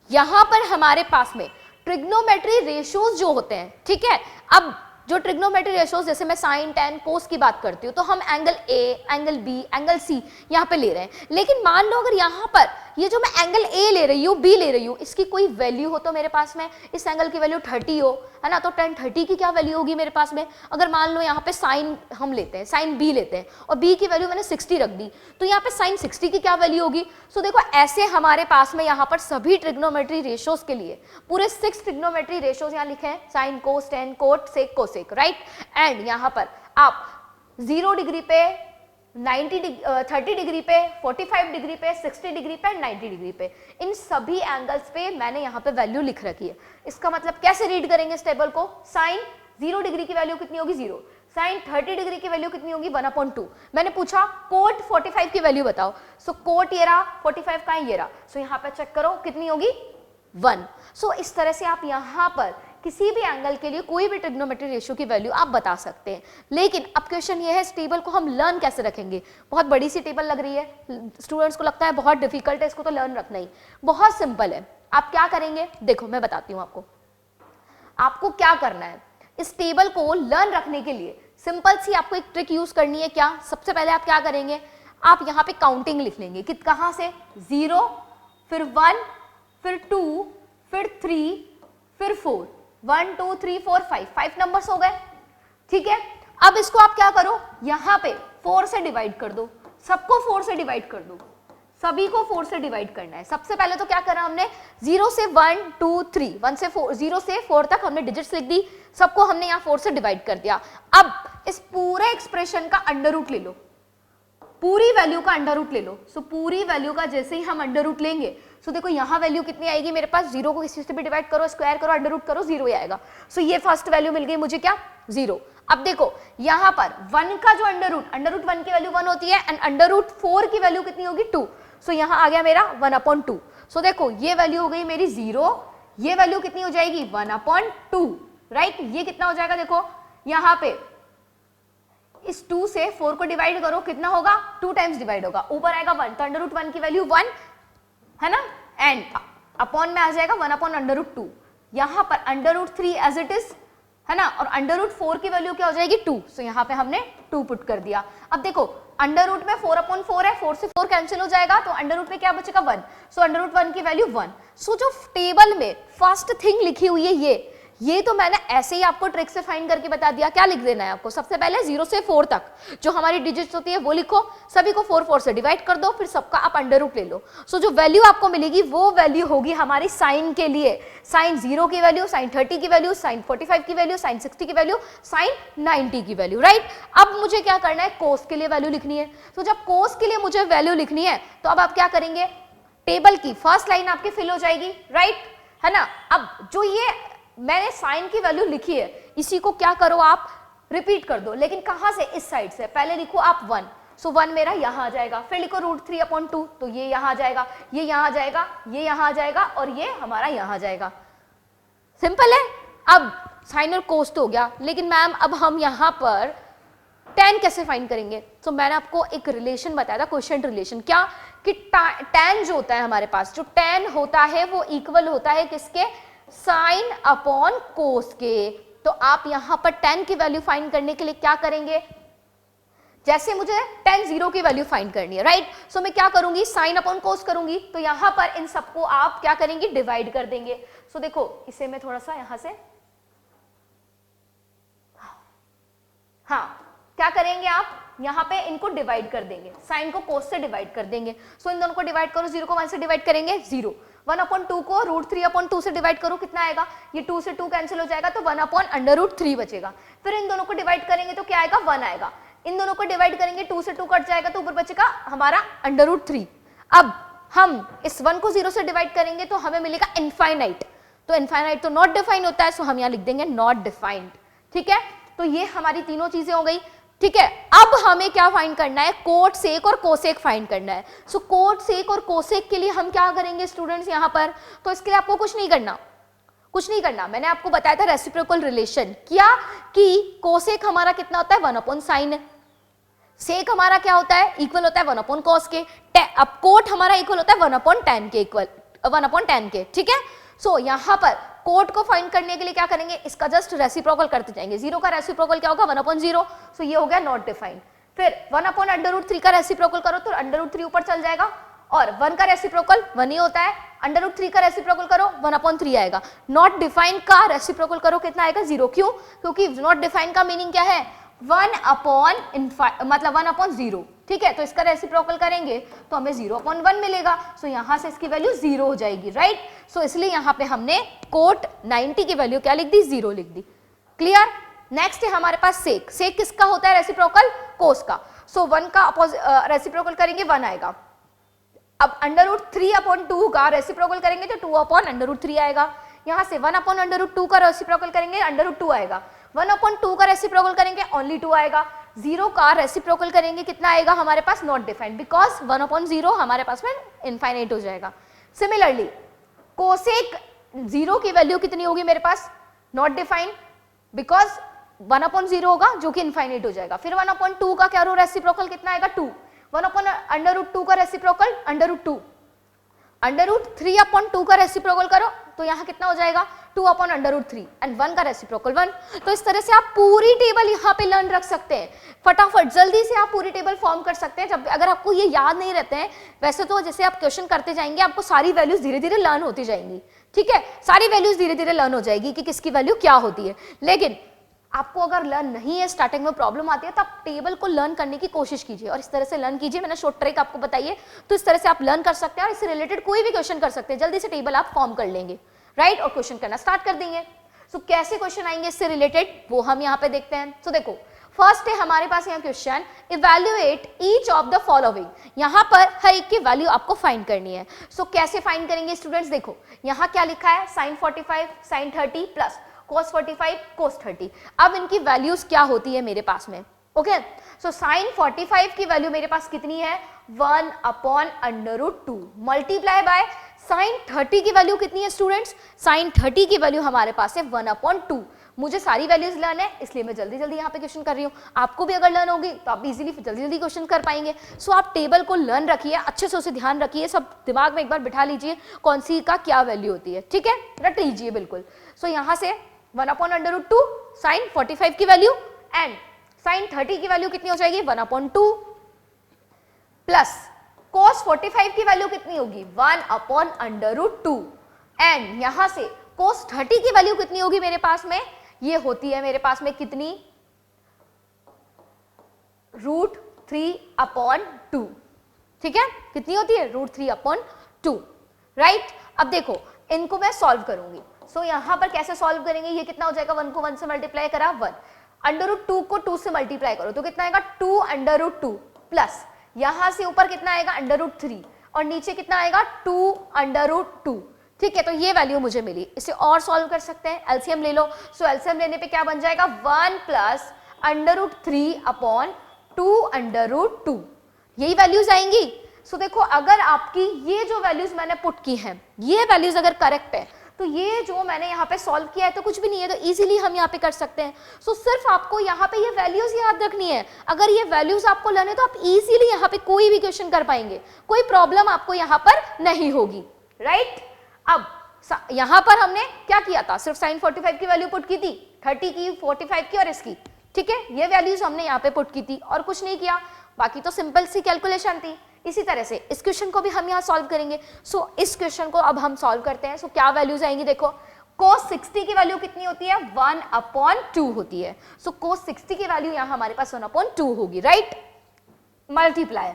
यहां पर हमारे पास में ट्रिग्नोमेट्री रेशियोज जो होते हैं, ठीक है। अब जो ट्रिग्नोमेट्री रेशियोज, जैसे मैं साइन टेन कोस की बात करती हूँ, तो हम angle A, angle B, angle C यहाँ पे ले रहे हैं। लेकिन मान लो अगर यहाँ पर ये जो मैं एंगल ए ले रही हूँ, बी ले रही हूँ, इसकी कोई वैल्यू हो तो मेरे पास में इस एंगल की वैल्यू 30 हो, है ना, तो tan 30 की क्या वैल्यू होगी मेरे पास में। अगर मान लो यहाँ पे साइन हम लेते हैं, साइन बी लेते हैं और बी की वैल्यू मैंने 60 रख दी, तो यहाँ पे साइन 60 की क्या वैल्यू होगी। सो देखो ऐसे हमारे पास में यहाँ पर सभी ट्रिग्नोमेट्री रेशियोज के लिए पूरे 6 ट्रिग्नोमेट्री रेशियोज यहाँ लिखे हैं, sine cos tan cot sec cosec, right. And यहाँ पर आप 0 डिग्री पे, 30 डिग्री पे, 45 डिग्री पे, 60 डिग्री पे, 90 डिग्री पे, इन सभी एंगल्स पे मैंने यहाँ पे वैल्यू लिख रखी है। इसका मतलब कैसे रीड करेंगे इस टेबल को, साइन 0 डिग्री की वैल्यू कितनी होगी 0, साइन 30 डिग्री की वैल्यू कितनी होगी 1/2। मैंने पूछा कोट 45 की वैल्यू बताओ, सो कोट ये रहा, 45 का है ये रहा, सो यहाँ पे चेक करो कितनी होगी 1। सो इस तरह से आप यहाँ पर किसी भी एंगल के लिए कोई भी ट्रिग्नोमेट्री रेशियो की वैल्यू आप बता सकते हैं। लेकिन अब क्वेश्चन ये है इस टेबल को हम लर्न कैसे रखेंगे। बहुत बड़ी सी टेबल लग रही है, स्टूडेंट्स को लगता है बहुत डिफिकल्ट है, इसको तो लर्न रखना ही बहुत सिंपल है। आप क्या करेंगे, देखो मैं बताती हूँ आपको क्या करना है। इस टेबल को लर्न रखने के लिए सिंपल सी आपको एक ट्रिक यूज करनी है। क्या, सबसे पहले आप क्या करेंगे, आप यहाँ पे काउंटिंग लिख लेंगे, कहाँ से 0, फिर 1, फिर 2, फिर 3, फिर 4, 1 2 3 4 5 नंबर्स हो गए, ठीक है। अब इसको आप क्या करो, यहाँ पे 4 से डिवाइड कर दो, सबको 4 से डिवाइड कर दो, सभी को 4 से डिवाइड करना है। सबसे पहले तो क्या करा हमने, 0 से 1 2 3, 1 से 4, 0 से 4 तक हमने डिजिट्स लिख दी, सबको हमने यहाँ 4 से डिवाइड कर दिया। अब इस पूरे एक्सप्रेशन का अंडर रूट ले लो, पूरी वैल्यू का अंडर रूट ले लो। सो पूरी वैल्यू का जैसे ही हम अंडर रूट लेंगे, सो देखो यहाँ वैल्यू कितनी आएगी मेरे पास, 0 को किसी से भी डिवाइड करो, स्क्वायर करो, अंडर रूट करो, 0 ही आएगा। सो ये फर्स्ट वैल्यू मिल गई मुझे क्या, 0। अब देखो यहाँ पर 1 का जो अंडर रूट 1 की वैल्यू 1 होती है एंड अंडर रूट 4 की वैल्यू कितनी होगी 2। सो यहाँ आ गया मेरा 1/2। सो देखो ये वैल्यू हो गई मेरी 0, ये वैल्यू कितनी हो जाएगी 1/2, राइट। ये कितना हो जाएगा, देखो यहाँ पे इस 2 से 4 को डिवाइड करो, कितना होगा 2 टाइम्स डिवाइड होगा, ऊपर आएगा 1, तो अंडर रूट 1 की वैल्यू 1 है ना, एंड अपॉन में आ जाएगा 1 अपॉन अंडर रूट 2, यहाँ पर under root 3 as it is है ना, और अंडर रूट 4 की वैल्यू क्या हो जाएगी 2, सो यहाँ पे हमने 2 पुट कर दिया। अब देखो अंडर रूट में 4 अपॉन 4 है, 4 से 4 कैंसिल हो जाएगा, तो अंडर रूट में क्या बचेगा 1, सो अंडर रूट 1 की वैल्यू 1। सो जो टेबल में फर्स्ट थिंग लिखी हुई है ये तो मैंने ऐसे ही आपको ट्रिक से फाइंड करके बता दिया। क्या लिख देना है आपको, सबसे पहले 0 से 4 तक जो हमारी डिजिट्स होती है वो लिखो, सभी को 4 से डिवाइड कर दो, फिर सबका आप अंडर रूट ले लो। सो जो वैल्यू आपको मिलेगी वो वैल्यू होगी हमारी साइन के लिए, साइन 0 की वैल्यू, साइन 30 की वैल्यू, साइन 45 की वैल्यू, साइन 60 की वैल्यू, साइन 90 की वैल्यू, राइट। अब मुझे क्या करना है, कोस के लिए वैल्यू लिखनी है। तो जब कोस के लिए मुझे वैल्यू लिखनी है तो अब आप क्या करेंगे, टेबल की फर्स्ट लाइन आपकी फिल हो जाएगी, राइट है ना। अब जो ये मैंने साइन की वैल्यू लिखी है इसी को क्या करो आप रिपीट कर दो, लेकिन कहां से, इस साइड से। पहले लिखो आप 1, सो 1 मेरा यहां आ जाएगा, फिर लिखो रूट 3 अपॉन 2, तो ये यहां आ जाएगा, ये यहां आ जाएगा, ये यहां आ जाएगा, और ये हमारा यहां आ जाएगा। सिंपल है। अब साइन और कोस तो हो गया, लेकिन मैम अब हम यहां पर tan कैसे फाइंड करेंगे। तो मैंने आपको एक रिलेशन बताया था, क्वेश्चन रिलेशन, क्या कि tan जो होता है हमारे पास, जो tan होता है वो इक्वल होता है किसके, साइन अपॉन कोस के। तो आप यहां पर tan की वैल्यू फाइंड करने के लिए क्या करेंगे, जैसे मुझे tan 0 की वैल्यू फाइंड करनी है, राइट। सो मैं क्या करूंगी, साइन अपॉन कोस करूंगी, तो यहां पर इन सबको आप क्या करेंगे, डिवाइड कर देंगे। सो देखो इसे मैं थोड़ा सा यहां से, हाँ क्या करेंगे आप यहाँ पे इनको डिवाइड कर देंगे, साइन को कोस से डिवाइड कर देंगे। सो इन दोनों को डिवाइड करो, 0 को 1 से डिवाइड करेंगे 0, 1 अपॉन 2 को रूट 3 अपॉन 2 से डिवाइड करो, कितना आएगा, ये 2 से 2 कैंसिल हो जाएगा, तो 1 अपॉन अंडर रूट 3 बचेगा। फिर इन दोनों को डिवाइड करेंगे तो क्या आएगा, 1 आएगा। इन दोनों को डिवाइड करेंगे, 2 से 2 कट जाएगा, तो ऊपर बचेगा हमारा अंडर रूट 3। अब हम इस 1 को 0 से डिवाइड करेंगे तो हमें मिलेगा इनफाइनाइट, तो इनफाइनाइट तो नॉट डिफाइन होता है, सो हम यहाँ लिख देंगे नॉट डिफाइंड, ठीक है। तो ये हमारी तीनों चीजें हो गई, ठीक है। अब हमें क्या फाइंड करना है, कोट सेक और कोसेक फाइंड करना है। सो कोट सेक और कोसेक के लिए हम क्या करेंगे स्टूडेंट्स यहाँ पर, तो इसके लिए आपको कुछ नहीं करना, मैंने आपको बताया था रेसिप्रोकल रिलेशन, क्या कि कोसेक हमारा कितना होता है 1 अपॉन साइन, सेक हमारा क्या होता है, इक्वल होता है 1 अपॉन कॉस के, अब कोट हमारा इक्वल होता है 1 अपॉन tan के, इक्वल 1 अपॉन tan के, ठीक है। सो यहाँ पर कोट को फाइंड करने के लिए क्या करेंगे, इसका जस्ट रेसिप्रोकल करते जाएंगे, 0 का रेसिप्रोकल क्या होगा 1 अपॉन 0, सो ये हो गया नॉट डिफाइंड। फिर 1 अपॉन अंडर रूट 3 का रेसिप्रोकल करो तो अंडर रूट 3 ऊपर चल जाएगा, और 1 का रेसिप्रोकल 1 ही होता है, अंडर रूट 3 का रेसिप्रोकल करो 1 अपॉन 3 आएगा। नॉट डिफाइंड का रेसिप्रोकल करो कितना आएगा 0, क्यों, क्योंकि नॉट डिफाइंड का मीनिंग क्या है 1 अपॉन मतलब 1 अपॉन 0, ठीक है। तो इसका रेसिप्रोकल करेंगे तो हमें 0 अपॉन 1 मिलेगा, सो यहां से इसकी वैल्यू 0 हो जाएगी, राइट। सो इसलिए यहां पे हमने कोट 90 की वैल्यू क्या लिख दी, 0 लिख दी, क्लियर। नेक्स्ट है हमारे पास सेक, सेक किसका होता है रेसिप्रोकल, कोस का। सो 1 का रेसिप्रोकल करेंगे 1 आएगा, अब अंडर रूट 3 अपॉन 2 का रेसिप्रोकल करेंगे तो 2 अपॉन अंडर रूट 3 आएगा। यहां से 1 अपॉन अंडर रूट 2 का रेसिप्रोकल करेंगे अंडर रूट 2 आएगा, 1 अपॉन 2 का रेसिप्रोकल करेंगे ओनली 2 आएगा, 0 का रेसिप्रोकल करेंगे कितना आएगा हमारे पास, नॉट डिफाइंड, बिकॉज 1 अपॉन 0 हमारे पास में इनफाइनाइट हो जाएगा। सिमिलरली कोसेक 0 की वैल्यू कितनी होगी मेरे पास, नॉट डिफाइंड, बिकॉज 1 अपॉन 0 होगा जो कि इनफाइनाइट हो जाएगा। फिर 1 अपॉन 2 का क्या रेसिप्रोकल कितना आएगा 2, 1 अपॉन अंडर रूट 2 का reciprocal under root 2, under root 3 upon 2 का रेसिप्रोकल करो तो यहाँ कितना हो जाएगा 2 अपॉन अंडर रूट 3 एंड 1 का रेसिप्रोकल 1। तो इस तरह से आप पूरी टेबल यहाँ पे लर्न रख सकते हैं, फटाफट जल्दी से आप पूरी टेबल फॉर्म कर सकते हैं। जब अगर आपको ये याद नहीं रहते हैं, वैसे तो जैसे आप क्वेश्चन करते जाएंगे आपको सारी वैल्यूज धीरे धीरे लर्न होती जाएंगी, ठीक है, सारी वैल्यूज धीरे धीरे लर्न हो जाएगी कि किसकी वैल्यू क्या होती है। लेकिन आपको अगर लर्न नहीं है, स्टार्टिंग में प्रॉब्लम आती है, तो आप टेबल को लर्न करने की कोशिश कीजिए और इस तरह से लर्न कीजिए। मैंने शॉर्ट ट्रिक आपको बताई है, तो इस तरह से आप लर्न कर सकते हैं और इससे रिलेटेड कोई भी क्वेश्चन कर सकते हैं, जल्दी से टेबल आप फॉर्म कर लेंगे, राइट, और क्वेश्चन करना स्टार्ट कर देंगे। सो कैसे क्वेश्चन आएंगे इससे रिलेटेड वो हम यहाँ पे देखते हैं। सो देखो फर्स्ट है हमारे पास यहाँ question, evaluate each of the following, यहाँ पर हर एक की वैल्यू आपको फाइंड करनी है। सो कैसे फाइंड करेंगे स्टूडेंट्स, देखो यहाँ क्या लिखा है, sine 45 sine 30 plus cos 45 cos 30। अब इनकी वैल्यूज क्या होती है मेरे पास में, ओके। सो साइन 45 की वैल्यू मेरे पास कितनी है 1 upon under root 2 multiply by sine 30 की वैल्यू कितनी है स्टूडेंट्स, साइन 30 की वैल्यू हमारे पास है 1 अपॉन 2 मुझे सारी वैल्यूज लर्न है, इसलिए मैं जल्दी जल्दी यहाँ पे क्वेश्चन कर रही हूँ। आपको भी अगर लर्न होगी तो आप इजीली जल्दी जल्दी क्वेश्चन कर पाएंगे। सो आप टेबल को लर्न रखिए, अच्छे से उसे ध्यान रखिए, सब दिमाग में एक बार बिठा लीजिए कौन सी का क्या वैल्यू होती है, ठीक है, रट लीजिए बिल्कुल। सो यहाँ से 1/√2 साइन 45 की वैल्यू एंड साइन 30 की वैल्यू कितनी हो जाएगी 1/2 प्लस cos 45 की वैल्यू कितनी होगी 1/√2 एंड यहां से cos 30 की वैल्यू कितनी होगी मेरे पास में, ये होती है मेरे पास में कितनी √3/2, ठीक है, कितनी होती है √3/2, राइट। अब देखो इनको मैं सॉल्व करूंगी। सो यहां पर कैसे सॉल्व करेंगे, ये कितना हो जाएगा 1 को 1 से मल्टीप्लाई करा 1, √2 को 2 से मल्टीप्लाई करो तो कितना आएगा 2/2 प्लस यहां से ऊपर कितना आएगा √3 और नीचे कितना आएगा 2/2, ठीक है। तो ये वैल्यू मुझे मिली। इसे और सॉल्व कर सकते हैं, एलसीएम ले लो। सो एलसीएम लेने पे क्या बन जाएगा 1 प्लस √3/2/2, यही वैल्यूज आएंगी। सो देखो अगर आपकी ये जो वैल्यूज मैंने पुट की हैं, ये वैल्यूज अगर करेक्ट है तो ये जो मैंने यहाँ पे सॉल्व किया है तो कुछ भी नहीं है, तो इजीली हम यहाँ पे कर सकते हैं। सो सिर्फ आपको यहाँ पे ये वैल्यूज याद रखनी है। अगर ये वैल्यूज आपको लेने तो आप इजीली यहाँ पे कोई भी क्वेश्चन कर पाएंगे, कोई प्रॉब्लम आपको यहाँ पर नहीं होगी, राइट। अब यहाँ पर हमने क्या किया था, सिर्फ साइन 45 की वैल्यू पुट की थी, 30 की, 45 की और इसकी, ठीक है, ये वैल्यूज हमने यहाँ पे पुट की थी और कुछ नहीं किया, बाकी तो सिंपल सी कैलकुलेशन थी। इसी तरह से इस क्वेश्चन को भी हम यहाँ सॉल्व करेंगे। सो इस क्वेश्चन को अब हम सॉल्व करते हैं। सो क्या वैल्यूज आएंगी, देखो cos 60 की वैल्यू कितनी होती है 1/2 होती है। सो cos 60 की वैल्यू यहाँ हमारे पास 1/2 होगी, राइट। मल्टीप्लाई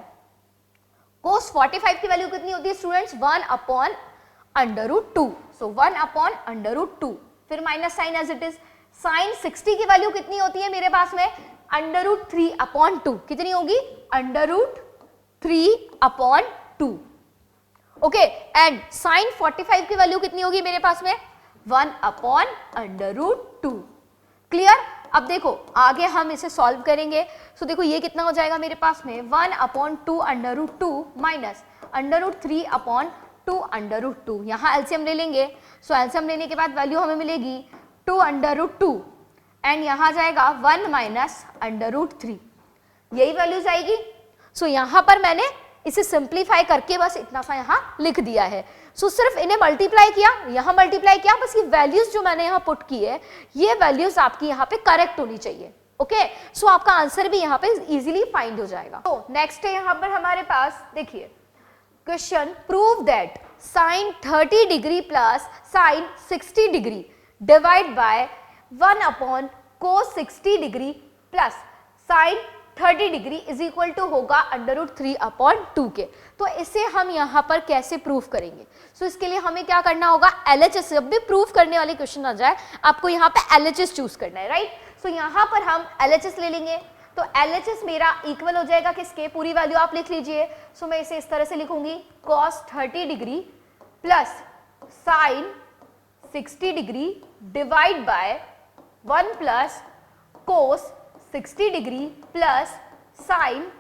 cos 45 की वैल्यू कितनी होती है स्टूडेंट्स 1/2, सो 1/2, फिर minus sine as it is. Sine 60 की वैल्यू कितनी होती है मेरे पास में √3/2, कितनी होगी √3/2, ओके। एंड साइन 45 की वैल्यू कितनी होगी मेरे पास में 1/2, क्लियर। अब देखो आगे हम इसे सॉल्व करेंगे। सो देखो ये कितना हो जाएगा मेरे पास में 1/2 माइनस √3/2, यहाँ एलसीएम ले लेंगे। सो एलसीएम लेने के बाद वैल्यू हमें मिलेगी 2/2 एंड यहाँ जाएगा 1 माइनस √3, यही वैल्यूज आएगी। सो यहाँ पर मैंने इसे सिंप्लीफाई करके बस इतना सा यहाँ लिख दिया है। सो सिर्फ इन्हें मल्टीप्लाई किया, यहाँ मल्टीप्लाई किया, बस ये वैल्यूज जो मैंने यहाँ पुट की है ये वैल्यूज आपकी यहाँ पे करेक्ट होनी चाहिए, ओके। सो आपका आंसर भी यहाँ पे इजीली फाइंड हो जाएगा। तो नेक्स्ट है यहाँ पर हमारे पास, देखिए question, prove that sine 30 degree plus sine 60 degree divide by 1/cos 60 degree plus sine 30 degree is equal to होगा √3/2 के। तो इसे हम यहाँ पर कैसे प्रूफ करेंगे। सो इसके लिए हमें क्या करना होगा, LHS, जब भी प्रूफ करने वाले क्वेश्चन आ जाए आपको यहाँ पे LHS चूज करना है, राइट। सो यहाँ पर हम LHS ले लेंगे। तो LHS मेरा इक्वल हो जाएगा किसके, पूरी वैल्यू आप लिख लीजिए। सो मैं इसे इस तरह से लिखूंगी cos 30 degree plus sine 60 degree divide by 1 plus cos 60 degree plus sine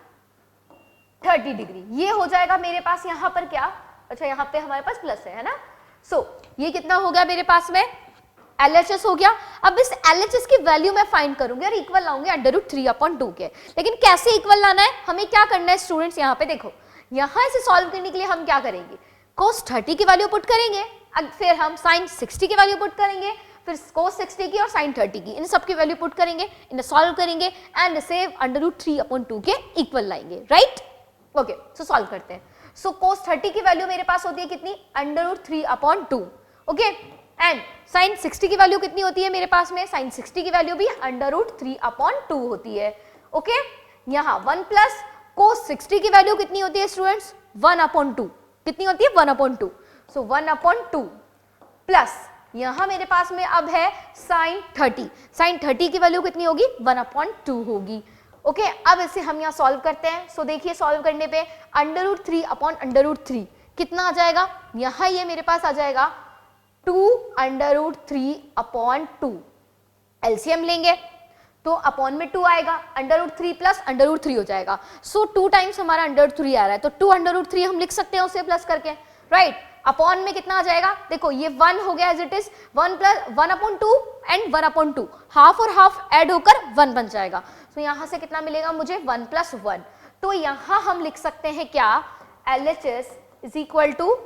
30 degree, ये हो जाएगा मेरे पास यहाँ पर क्या, अच्छा यहाँ पे हमारे पास प्लस है ना। सो ये कितना हो गया मेरे पास में LHS हो गया। अब इस LHS की वैल्यू मैं फाइंड करूंगी और इक्वल लाऊंगी √3/2 के। लेकिन कैसे इक्वल लाना है, हमें क्या करना है स्टूडेंट्स, यहाँ पे देखो, यहाँ इसे सॉल्व करने के लिए हम क्या करेंगे, cos 30 की वैल्यू पुट करेंगे, फिर हम sin 60 की वैल्यू पुट करेंगे, फिर cos 60 की और sin 30 की, इन सब की वैल्यू पुट करेंगे, इन्हें सॉल्व करेंगे एंड इसे √3/2 के इक्वल लाएंगे, राइट। ओके, सो सॉल्व करते हैं। सो cos 30 की वैल्यू मेरे पास होती है कितनी √3/2, ओके। एंड sin 60 की वैल्यू कितनी होती है मेरे पास में, sin 60 की वैल्यू भी √3/2 होती है, ओके। यहाँ 1 प्लस cos 60 की वैल्यू कितनी होती है स्टूडेंट्स 1/2, कितनी होती है 1/2, सो 1/2 प्लस यहां मेरे पास में अब है sin 30 की वैल्यू कितनी होगी 1/2 होगी, ओके। अब इसे हम यहाँ सॉल्व करते हैं। सो देखिए सॉल्व करने पे √3/√3 कितना आ जाएगा, यहाँ ये मेरे पास आ जाएगा 2/3/2, एलसीएम लेंगे तो अपॉन में 2 आएगा, √3 प्लस √3 हो जाएगा। सो 2 टाइम्स हमारा √3 आ रहा है तो 2/3 हम लिख सकते हैं उसे प्लस करके, राइट। अपॉन में कितना आ जाएगा, देखो ये 1 हो गया as it is, 1/2 and 1/2, half और हाफ ऐड होकर 1 बन जाएगा। तो यहां से कितना मिलेगा मुझे 1 + 1। तो यहां हम लिख सकते हैं क्या, LHS is equal to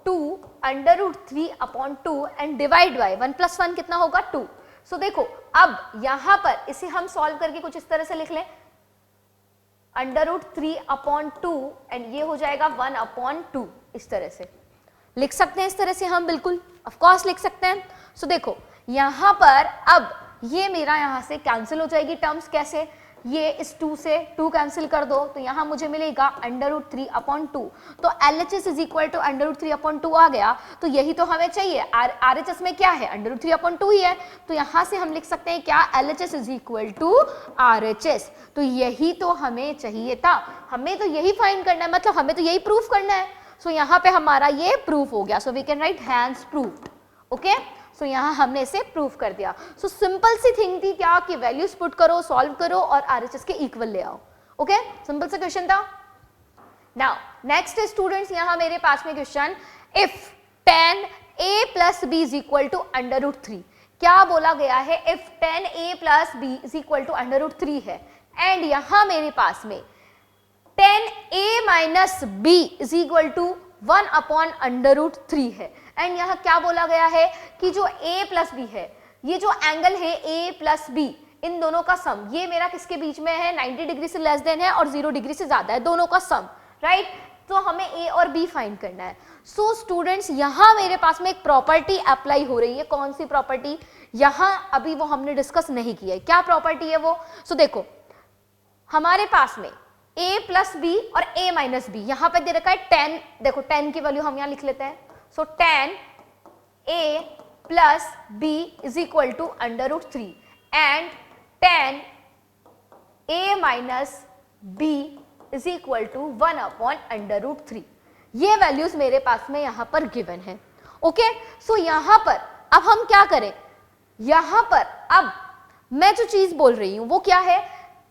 2√3/2 and divide by 1 + 1 कितना होगा 2। सो देखो अब यहां पर इसे हम सॉल्व करके कुछ इस तरह से लिख लें, √3/2 एंड ये हो जाएगा 1/2, इस तरह से लिख सकते हैं। इस तरह से हम बिल्कुल ऑफ कोर्स लिख सकते हैं। सो देखो यहां पर अब ये मेरा यहां से कैंसिल हो जाएगी टर्म्स, कैसे, ये इस 2 से 2 कैंसिल कर दो तो यहां मुझे मिलेगा √3/2। तो LHS इज इक्वल टू √3/2 आ गया। तो यही तो हमें चाहिए, RHS में क्या है, √3/2 ही है। तो यहां से हम लिख सकते हैं क्या, LHS is equal to RHS। तो यही तो हमें चाहिए था, हमें तो यही फाइंड करना है, मतलब हमें तो यही प्रूफ करना है। सो यहां पे हमारा ये प्रूफ हो गया। So we can write hence proved. Okay, so यहां हमने इसे प्रूफ कर दिया। सो सिंपल सी थिंग थी क्या, कि वैल्यूज पुट करो, सॉल्व करो और RHS के इक्वल ले आओ। ओके, सिंपल सा क्वेश्चन था। नाउ नेक्स्ट स्टूडेंट्स, यहां मेरे पास में question, if 10a + b is equal to √3, क्या बोला गया है, if 10a + b is equal to √3 है एंड यहां मेरे पास में 10a - b is equal to 1/√3 है एंड यहां क्या बोला गया है कि जो a + b है, ये जो एंगल है a + b, इन दोनों का सम, ये मेरा किसके बीच में है, 90 डिग्री से लेस देन है और 0 डिग्री से ज्यादा है, दोनों का सम, राइट। तो हमें a और b फाइंड करना है। सो स्टूडेंट्स यहां मेरे पास में एक प्रॉपर्टी अप्लाई हो रही है, कौन सी प्रॉपर्टी, यहां अभी वो हमने डिस्कस नहीं किया है, क्या प्रॉपर्टी है वो। सो देखो हमारे पास में a + b और a - b, यहां पे दे रखा है 10, देखो 10 की वैल्यू हम यहां लिख लेते हैं। So 10a + b is equal to √3 and 10a - b is equal to 1/√3। ये वैल्यूज मेरे पास में यहां पर गिवन है। ओके, सो यहां पर अब हम क्या करें, यहां पर अब मैं जो चीज बोल रही हूं वो क्या है,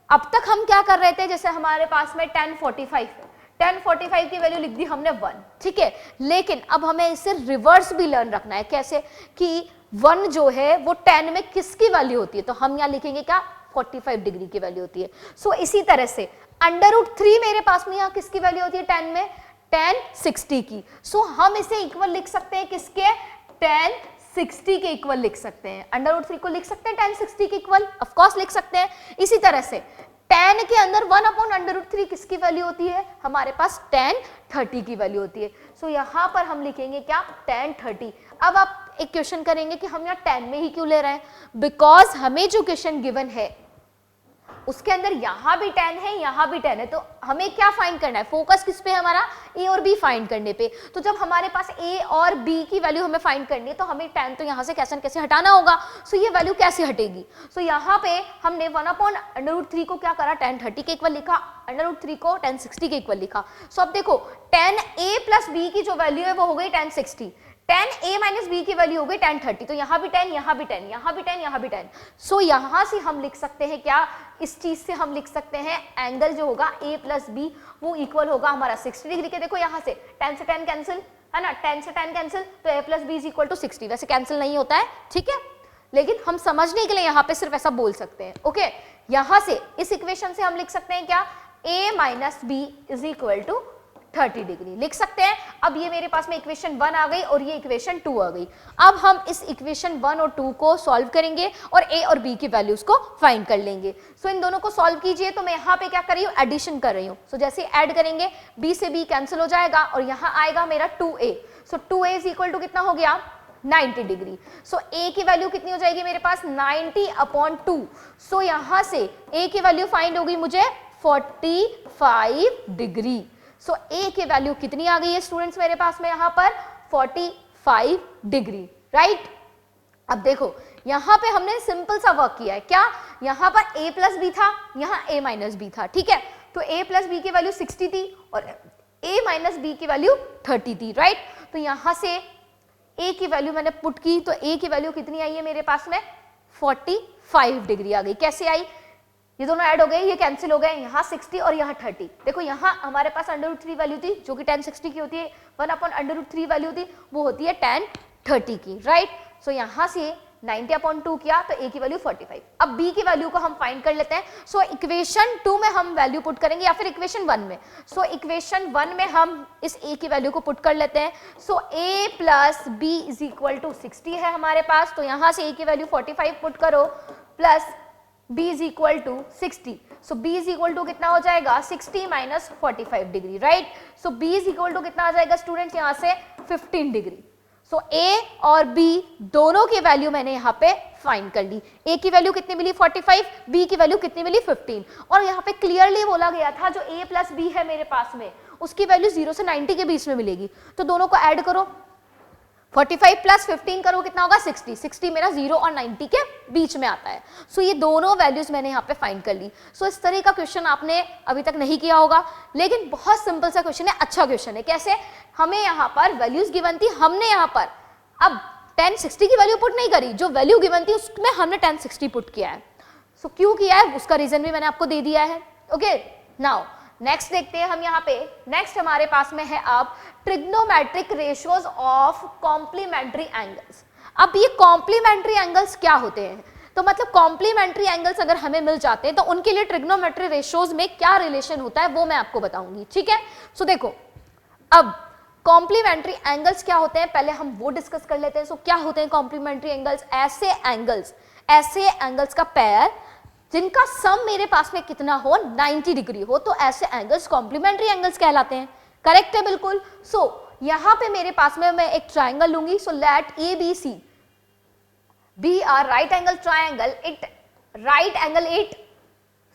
अब तक हम क्या कर रहे थे, जैसे हमारे पास में 1045 है, 1045 की वैल्यू लिख दी हमने 1, ठीक है, लेकिन अब हमें इसे रिवर्स भी लर्न रखना है, कैसे कि 1 जो है वो 10 में किसकी वैल्यू होती है, तो हम यहां लिखेंगे क्या, 45 डिग्री की वैल्यू होती है। सो इसी तरह से √3 मेरे पास में यहां किसकी वैल्यू होती है 10 में, 1060 की। सो हम इसे इक्वल लिख सकते हैं किसके, 1060 के इक्वल लिख सकते हैं, √3 को लिख सकते हैं 1060 के इक्वल, ऑफ कोर्स लिख सकते हैं। इसी तरह से 10 के अंदर 1/√3 किसकी वैल्यू होती है, हमारे पास 1030 की वैल्यू होती है। सो यहां पर हम लिखेंगे क्या, 1030। अब आप एक क्वेश्चन करेंगे कि हम यहाँ 10 में ही क्यों ले रहे हैं, बिकॉज हमें जो क्वेश्चन गिवन है उसके अंदर यहां भी 10 है, यहां भी 10 है, तो हमें क्या फाइंड करना है, फोकस किस पे है हमारा, a और b फाइंड करने पे। तो जब हमारे पास a और b की वैल्यू हमें फाइंड करनी है तो हमें 10 तो यहां से कैसे न कैसे हटाना होगा। सो ये वैल्यू कैसे हटेगी, सो यहां पे हमने 1/√3 को क्या करा, 1030 के इक्वल लिखा, √3 को 1060 के इक्वल लिखा। सो अब देखो 10a + b की जो वैल्यू है वो हो गई 1060, 10a - b की वैल्यू हो गई 1030, तो यहां भी 10, यहां भी 10, यहां भी 10, यहां भी 10। सो यहां से हम लिख सकते हैं क्या, इस चीज से हम लिख सकते हैं एंगल जो होगा a + b वो इक्वल होगा हमारा 60 डिग्री के। देखो यहां से 10 से 10 कैंसिल है ना, 10 से 10 कैंसिल, तो a + b is equal to 60, वैसे कैंसिल नहीं होता है, ठीक है, लेकिन हम समझने के लिए यहां पे सिर्फ ऐसा बोल सकते हैं। ओके, यहां से इस इक्वेशन से हम लिख सकते हैं क्या, a - b is equal to 30 degree लिख सकते हैं। अब ये मेरे पास में इक्वेशन 1 आ गई और ये इक्वेशन 2 आ गई। अब हम इस इक्वेशन 1 और 2 को सॉल्व करेंगे और a और b की वैल्यूज को फाइंड कर लेंगे। सो इन दोनों को सॉल्व कीजिए, तो मैं यहाँ पे क्या कर रही हूँ, एडिशन कर रही हूँ। सो जैसे ऐड करेंगे b से b कैंसिल हो जाएगा और यहाँ आएगा मेरा 2a। So 2a is equal to कितना हो गया, 90 डिग्री। सो a की वैल्यू कितनी हो जाएगी मेरे पास, 90/2। सो यहाँ से a की वैल्यू फाइंड होगी मुझे 45 डिग्री। सो a की वैल्यू कितनी आ गई है स्टूडेंट्स मेरे पास में यहाँ पर, 45 डिग्री, राइट। अब देखो यहाँ पे हमने सिंपल सा वर्क किया है, क्या, यहाँ पर a + b था, यहाँ a - b था, ठीक है, तो a + b की वैल्यू 60 थी और a - b की वैल्यू 30 थी, राइट। तो यहाँ से a की वैल्यू मैंने पुट की, तो a की वैल्यू कितनी आई है मेरे पास में, 45 डिग्री आ गई। कैसे आई, ये दोनों ऐड हो गए, ये कैंसिल हो गए, यहाँ 60 और यहाँ 30। देखो यहाँ हमारे पास √3 वैल्यू थी जो कि tan 60 की होती है, 1/√3 वैल्यू थी वो होती है tan 30 की, राइट। सो यहाँ से 90/2 किया तो a की वैल्यू 45। अब b की वैल्यू को हम फाइंड कर लेते हैं। सो इक्वेशन 2 में हम वैल्यू पुट करेंगे या फिर इक्वेशन 1 में। सो इक्वेशन 1 में हम इस a की वैल्यू को पुट कर लेते हैं। सो a प्लस b इज इक्वल टू 60 है हमारे पास, तो यहाँ से a की वैल्यू 45 पुट करो plus b is equal to 60। So b is equal to कितना हो जाएगा 60 minus 45 degree, right. So b is equal to कितना आ जाएगा स्टूडेंट्स यहाँ से 15 डिग्री। सो a और b दोनों की वैल्यू मैंने यहाँ पे फाइंड कर ली। a की वैल्यू कितनी मिली 45, b की वैल्यू कितनी मिली 15। और यहाँ पे क्लियरली बोला गया था जो a प्लस b है मेरे पास में उसकी वैल्यू 0 से 90 के बीच में मिलेगी, तो दोनों को ऐड करो, 45 प्लस 15 करो कितना होगा 60। 60 मेरा 0 और 90 के बीच में आता है। सो ये दोनों वैल्यूज मैंने यहाँ पे फाइंड कर ली। सो इस तरह का क्वेश्चन आपने अभी तक नहीं किया होगा, लेकिन बहुत सिंपल सा क्वेश्चन है, अच्छा क्वेश्चन है। कैसे, हमें यहाँ पर वैल्यूज गिवन थी, हमने यहाँ पर अब tan 60 की वैल्यू पुट नहीं करी, जो वैल्यू गिवन थी उसमें हमने tan 60 पुट किया है। सो क्यों किया है उसका रीजन भी मैंने आपको दे दिया है। ओके, नाउ नेक्स्ट देखते हैं हम यहाँ पे। नेक्स्ट हमारे पास में है अब trigonometric ratios of complementary angles. अब ये कॉम्प्लीमेंट्री एंगल्स क्या होते हैं, तो मतलब कॉम्प्लीमेंट्री एंगल्स अगर हमें मिल जाते हैं तो उनके लिए ट्रिग्नोमेट्री रेशियोज में क्या रिलेशन होता है वो मैं आपको बताऊंगी, ठीक है। सो देखो, अब कॉम्प्लीमेंट्री एंगल्स क्या होते हैं पहले हम वो डिस्कस कर लेते हैं। सो क्या होते हैं कॉम्प्लीमेंट्री एंगल्स, ऐसे एंगल्स का पेयर जिनका सम मेरे पास में कितना हो 90 डिग्री हो, तो ऐसे एंगल्स कॉम्प्लीमेंट्री एंगल्स कहलाते हैं। करेक्ट है बिल्कुल। सो यहां पे मेरे पास में मैं एक ट्राइंगल लूंगी। So let ABC be are right angle triangle, at right angle at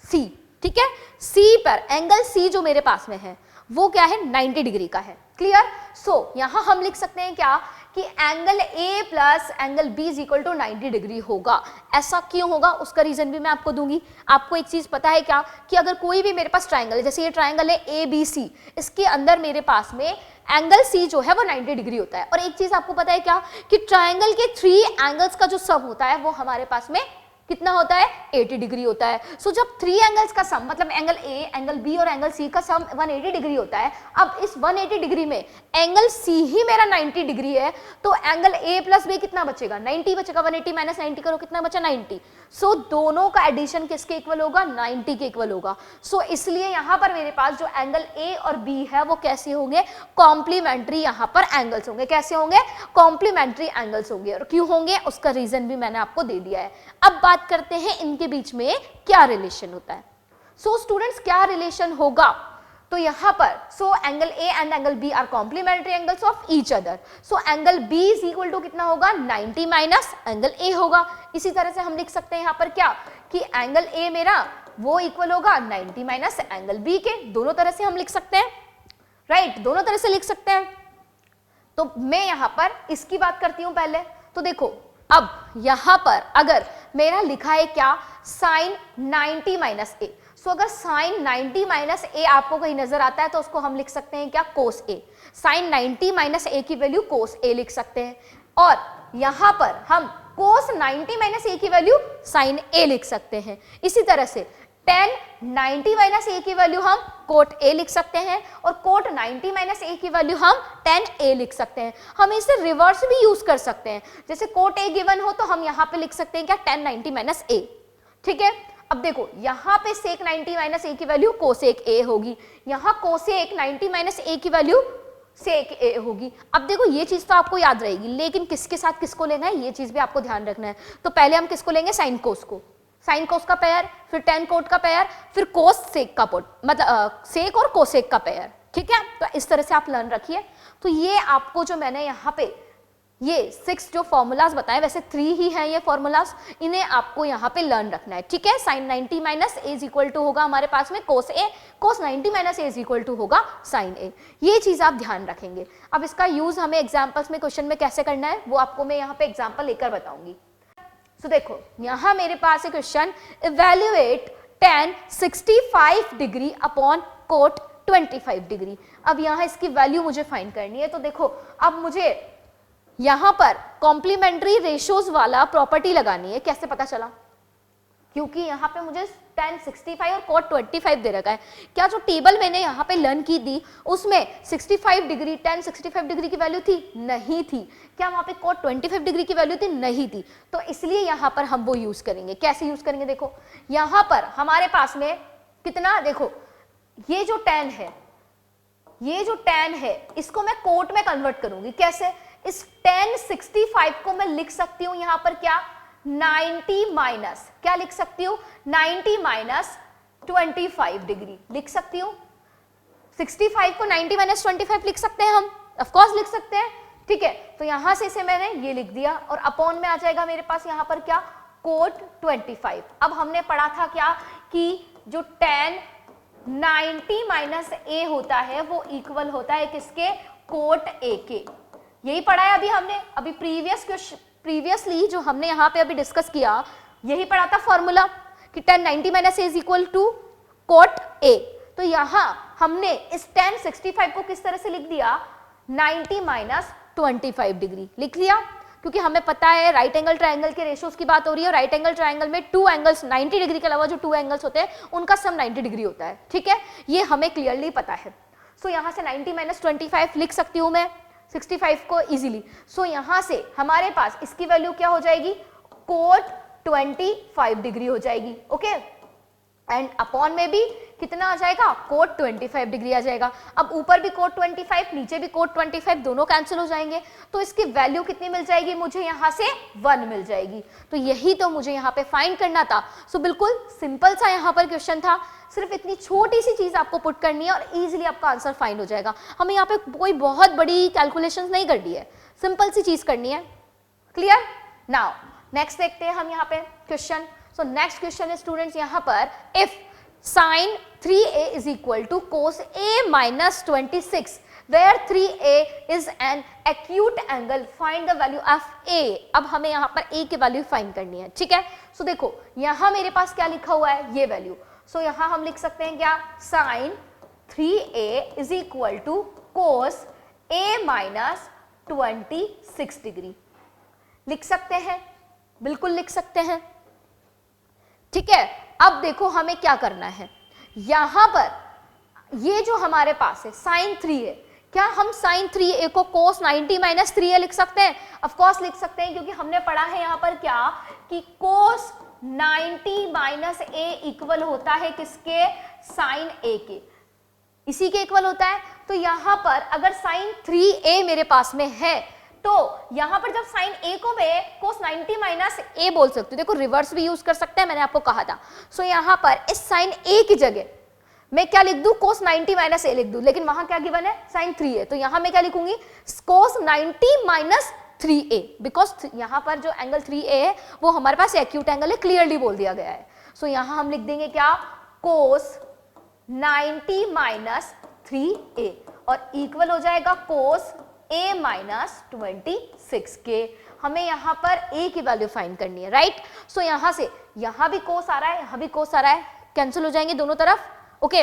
C, ठीक है। C पर एंगल C जो मेरे पास में है वो क्या है 90 डिग्री का है, क्लियर। सो यहां हम लिख सकते हैं क्या कि angle A plus angle B is equal to 90 degree होगा। ऐसा क्यों होगा उसका रीजन भी मैं आपको दूंगी। आपको एक चीज पता है क्या कि अगर कोई भी मेरे पास ट्राइंगल है, जैसे ये ट्राइंगल है ABC, इसके अंदर मेरे पास में एंगल C जो है वो 90 डिग्री होता है। और एक चीज आपको पता है क्या कि ट्राइंगल के 3 एंगल्स का जो सम होता है वो हमारे पास में कितना होता है 80 डिग्री होता है। सो जब 3 एंगल्स का सम मतलब एंगल A, एंगल B और एंगल C का सम 180 डिग्री होता है, अब इस 180 डिग्री में एंगल C ही मेरा 90 डिग्री है, तो एंगल A प्लस B कितना बचेगा 90 बचेगा। 180 माइनस 90 करो कितना बचा 90। सो दोनों का एडिशन किसके इक्वल होगा 90 के इक्वल होगा। सो इसलिए यहाँ पर मेरे पास जो एंगल A और B है वो कैसे होंगे कॉम्प्लीमेंट्री यहाँ पर एंगल्स होंगे। कैसे होंगे कॉम्प्लीमेंट्री एंगल्स होंगे। और क्यों होंगे उसका रीजन भी मैंने आपको दे दिया है। अब बात करते हैं इनके बीच में क्या रिलेशन होता है। सो स्टूडेंट्स क्या रिलेशन होगा, तो यहां पर so angle A and angle B are complementary angles of each other. So angle B is equal to कितना होगा 90 माइनस एंगल A होगा। इसी तरह से हम लिख सकते हैं यहां पर क्या कि एंगल A मेरा वो इक्वल होगा 90 माइनस एंगल B के। दोनों तरह से हम लिख सकते हैं, राइट, दोनों तरह से लिख सकते हैं। तो मैं यहां पर इसकी बात करती हूं पहले। तो देखो अब यहां पर अगर मेरा लिखा है क्या साइन 90 माइनस ए, सो अगर साइन 90 माइनस ए आपको कहीं नजर आता है तो उसको हम लिख सकते हैं क्या कोस ए। साइन 90 माइनस ए की वैल्यू कोस ए लिख सकते हैं। और यहां पर हम कोस 90 माइनस ए की वैल्यू साइन ए लिख सकते हैं। इसी तरह से tan 90 माइनस ए की वैल्यू हम कोट ए लिख सकते हैं और कोट 90 माइनस ए की वैल्यू हम tan ए लिख सकते हैं। हम इसे रिवर्स भी यूज कर सकते हैं, जैसे कोट ए गिवन हो तो हम यहाँ पे लिख सकते हैं क्या tan 90 माइनस ए, ठीक है। अब देखो यहाँ पे सेक 90 माइनस ए की वैल्यू कोसेक ए होगी, यहाँ कोसेक 90 माइनस ए की वैल्यू सेक ए होगी। अब देखो ये चीज तो आपको याद रहेगी, लेकिन किसके साथ किसको लेना है ये चीज भी आपको ध्यान रखना है। तो पहले हम किसको लेंगे साइन कोस को, साइन कोस का पेयर, फिर टेन कोट का पेयर, फिर कोस सेक का पोट मतलब सेक और कोसेक का पेयर, ठीक है। तो इस तरह से आप लर्न रखिए। तो ये आपको जो मैंने यहाँ पे ये 6 जो फॉर्मूलाज बताए, वैसे 3 ही हैं ये फॉर्मूलाज, इन्हें आपको यहाँ पे लर्न रखना है, ठीक है। Sine 90 minus A is equal to होगा हमारे पास में cos A, cos 90 minus A is equal to होगा साइन ए। ये चीज आप ध्यान रखेंगे। अब इसका यूज हमें एग्जाम्पल्स में क्वेश्चन में कैसे करना है वो आपको मैं यहाँ पे एग्जाम्पल लेकर बताऊंगी। तो देखो यहां मेरे पास है question, evaluate tan 65 degree upon coat 25 degree. अब यहां इसकी वैल्यू मुझे फाइंड करनी है। तो देखो अब मुझे यहां पर कॉम्प्लीमेंट्री रेशियोज वाला प्रॉपर्टी लगानी है। कैसे पता चला, क्योंकि यहां पे मुझे tan 65 और cot 25 दे रखा है। क्या जो टेबल मैंने यहाँ पे लर्न की थी उसमें 65 डिग्री tan 65 डिग्री की वैल्यू थी? नहीं थी। क्या वहाँ पे cot 25 डिग्री की वैल्यू थी? नहीं थी। तो इसलिए यहाँ पर हम वो यूज करेंगे। कैसे यूज करेंगे? देखो यहाँ पर हमारे पास में कितना, देखो ये जो tan है, ये जो tan है इसको मैं cot में कन्वर्ट करूंगी। कैसे? इस tan 65 को मैं लिख सकती हूं यहाँ पर क्या, 90 माइनस, क्या लिख सकती हूँ, 90 माइनस 25 डिग्री लिख सकती हूँ। 65 को 90 माइनस 25 लिख सकते हैं हम, ऑफ कोर्स लिख सकते हैं। ठीक है, तो यहां से इसे मैंने ये लिख दिया और अपॉन में आ जाएगा मेरे पास यहाँ पर क्या, cot 25। अब हमने पढ़ा था क्या कि जो tan 90 माइनस a होता है वो इक्वल होता है किसके, cot a के। यही पढ़ा है अभी हमने, अभी प्रीवियसली जो हमने यहाँ पे अभी डिस्कस किया यही पढ़ा था फॉर्मूला कि tan 90 minus a is equal to cot a। तो यहाँ हमने इस tan 65 को किस तरह से लिख दिया, 90 माइनस 25 डिग्री लिख लिया, क्योंकि हमें पता है राइट एंगल ट्रायंगल के रेशियोज की बात हो रही है। राइट एंगल ट्रायंगल में टू एंगल्स 90 डिग्री के अलावा जो टू एंगल्स होते हैं उनका सम 90 डिग्री होता है। ठीक है, ये हमें क्लियरली पता है। सो यहाँ से 90 माइनस 25 लिख सकती हूँ मैं 65 को इजीली। सो यहाँ से हमारे पास इसकी वैल्यू क्या हो जाएगी, cot 25 डिग्री हो जाएगी। ओके, एंड अपॉन में भी कितना आ जाएगा, cot 25 डिग्री आ जाएगा। अब ऊपर भी cot 25 नीचे भी cot 25 दोनों कैंसिल हो जाएंगे, तो इसकी वैल्यू कितनी मिल जाएगी मुझे, यहाँ से 1 मिल जाएगी। तो यही तो मुझे यहाँ पे फाइंड करना था। सो बिल्कुल सिंपल सा यहाँ पर क्वेश्चन था, सिर्फ इतनी छोटी सी चीज आपको पुट करनी है और इजीली आपका आंसर फाइंड हो जाएगा। हमें यहाँ पे कोई बहुत बड़ी कैलकुलेशंस नहीं करनी है, सिंपल सी चीज करनी है। क्लियर? नाउ नेक्स्ट देखते हैं हम यहाँ पे क्वेश्चन। सो नेक्स्ट क्वेश्चन है स्टूडेंट्स यहाँ पर, if sin 3a is equal to cos a minus 26 where 3a is an acute angle, find the value of a। अब हमें यहाँ पर a की वैल्यू फाइंड करनी है। ठीक है, सो देखो यहाँ मेरे पास क्या लिखा हुआ है, ये वैल्यू। सो यहाँ हम लिख सकते हैं क्या, sin 3a is equal to cos a minus 26 degree लिख सकते हैं, बिल्कुल लिख सकते हैं। ठीक है, अब देखो हमें क्या करना है, यहां पर ये जो हमारे पास है sin 3a, क्या हम sin 3a को cos 90 माइनस 3a लिख सकते हैं? ऑफ कोर्स लिख सकते हैं, क्योंकि हमने पढ़ा है यहां पर क्या कि cos 90 माइनस a इक्वल होता है किसके, sin a के, इसी के इक्वल होता है। तो यहां पर अगर sin 3a मेरे पास में है तो यहां पर जब sin a को मैं cos 90 माइनस a बोल सकती हूँ, देखो रिवर्स भी यूज कर सकते हैं, मैंने आपको कहा था। सो यहां पर इस sin a की जगह मैं क्या लिख दूं, cos 90 माइनस a लिख दूं, लेकिन वहां क्या गिवन है, sin 3a, तो यहां मैं क्या लिखूंगी, cos 90 माइनस 3a, बिकॉज यहां पर जो एंगल 3a है वो हमारे पास एक्यूट एंगल है, क्लियरली बोल दिया गया है। सो यहां हम लिख देंगे क्या, cos 90 माइनस 3a और इक्वल हो जाएगा cos a माइनस 26 के। हमें यहाँ पर a की वैल्यू फाइंड करनी है, राइट। सो यहाँ से यहाँ भी cos आ रहा है, यहाँ भी cos आ रहा है, कैंसिल हो जाएंगे दोनों तरफ। ओके,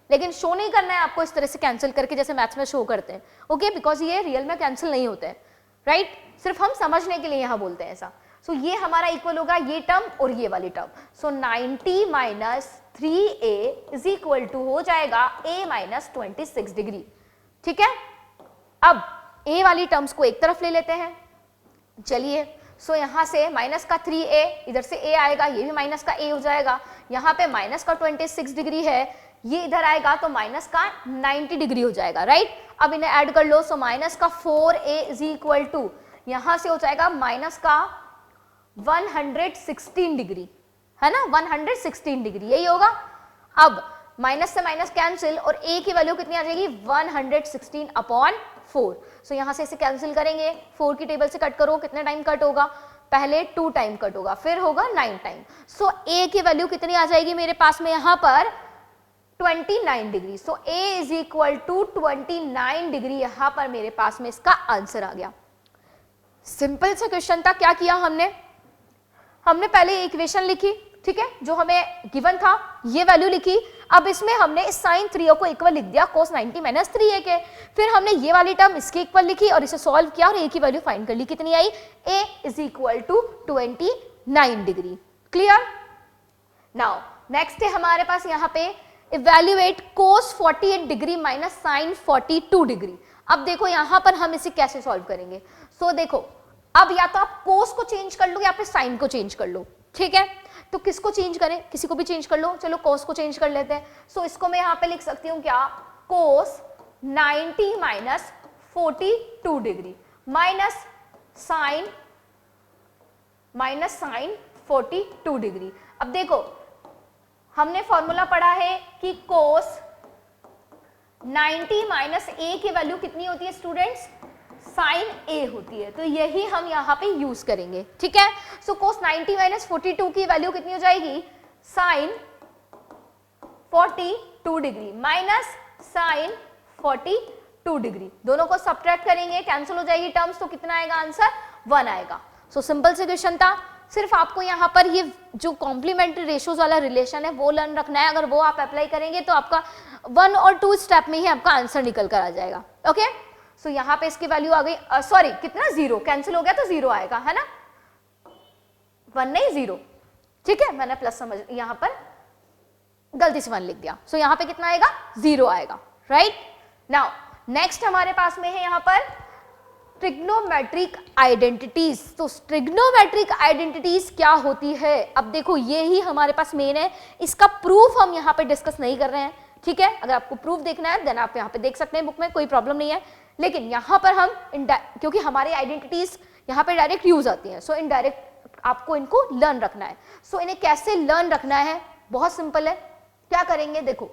लेकिन शो नहीं करना है आपको इस तरह से कैंसिल करके जैसे मैथ्स में शो करते हैं। ओके, बिकॉज ये रियल में कैंसिल नहीं होते हैं, राइट, सिर्फ हम समझने के लिए यहाँ बोलते हैं ऐसा। सो ये हमारा इक्वल होगा ये टर्म और ये वाली term. So 90 minus 3a is equal to हो जाएगा a माइनस 26 डिग्री। ठीक है, अब a वाली टर्म्स को एक तरफ ले लेते हैं, चलिए। सो यहां से माइनस का 3a, इधर से a आएगा, ये भी माइनस का a हो जाएगा। यहाँ पे माइनस का 26 डिग्री है, ये इधर आएगा तो माइनस का 90 डिग्री हो जाएगा, राइट। अब इन्हें ऐड कर लो। सो माइनस का 4a इज इक्वल टू यहां से हो जाएगा माइनस का 116 डिग्री, है ना, 116 डिग्री यही होगा। अब माइनस से माइनस कैंसिल और a की वैल्यू कितनी आ जाएगी, 116 अपॉन 4। सो यहां से इसे कैंसिल करेंगे, 4 की टेबल से कट करो, कितने टाइम कट होगा, पहले 2 टाइम कट होगा, फिर होगा 9 टाइम। सो a की वैल्यू कितनी आ जाएगी मेरे पास में यहां पर 29 degree. So a is equal to 29 degree, यहां पर मेरे पास में इसका आंसर आ गया। सिंपल सा क्वेश्चन था। क्या किया हमने पहले इक्वेशन लिखी, ठीक है, जो हमें गिवन था, ये वैल्यू लिखी। अब इसमें हमने इस sin 3a को इक्वल लिख दिया cos 90 माइनस 3a के। फिर हमने ये वाली टर्म इसके इक्वल लिखी और इसे सॉल्व किया और a की वैल्यू फाइंड कर ली, कितनी आई, a is equal to 29 degree. Clear? Now next है हमारे पास यहाँ पे evaluate cos 48 degree minus sine 42 degree. अब देखो यहाँ पर हम इसे कैसे सॉल्व करेंगे। सो देखो, अब या तो आप cos को चेंज कर लो या फिर साइन को चेंज कर लो, ठीक है। तो किसको चेंज करें, किसी को भी चेंज कर लो, चलो cos को चेंज कर लेते हैं। सो इसको मैं यहाँ पे लिख सकती हूँ क्या, cos 90 minus 42 degree minus sine 42 degree. अब देखो हमने फॉर्मूला पढ़ा है कि cos 90 माइनस a की वैल्यू कितनी होती है स्टूडेंट्स, साइन a होती है, तो यही हम यहाँ पे यूज करेंगे, ठीक है। सो cos 90 माइनस 42 की वैल्यू कितनी हो जाएगी, sine 42 degree minus sine 42 degree. दोनों को सब्ट्रैक्ट करेंगे, कैंसिल हो जाएगी टर्म्स, तो कितना आएगा आंसर, 1 आएगा। सो सिंपल से क्वेश्चन था, सिर्फ आपको यहाँ पर ये जो कॉम्प्लीमेंट्री रेशियोज वाला रिलेशन है वो लर्न रखना है। अगर वो आप अप्लाई करेंगे तो आपका 1 और 2 स्टेप में ही आपका आंसर निकल कर आ जाएगा। ओके, सो यहाँ पे इसकी वैल्यू आ गई, सॉरी कितना, 0, कैंसिल हो गया तो 0 आएगा, है ना, 1 नहीं 0, ठीक है। मैंने प्लस समझ यहाँ पर गलती से 1 लिख दिया। सो यहाँ पे कितना आएगा, 0 आएगा, राइट। नाउ नेक्स्ट हमारे पास में है यहाँ पर ट्रिग्नोमेट्रिक आइडेंटिटीज। तो ट्रिग्नोमेट्रिक आइडेंटिटीज क्या होती है, अब देखो ये ही हमारे पास मेन है, इसका प्रूफ हम यहाँ पे डिस्कस नहीं कर रहे हैं, ठीक है। अगर आपको प्रूफ देखना है देन आप यहाँ पे देख सकते हैं बुक में, कोई प्रॉब्लम नहीं है। लेकिन यहाँ पर हम क्योंकि हमारी आइडेंटिटीज यहाँ पे डायरेक्ट यूज आती हैं, सो इनडायरेक्ट आपको इनको लर्न रखना है। सो इन्हें कैसे लर्न रखना है, बहुत सिंपल है। क्या करेंगे, देखो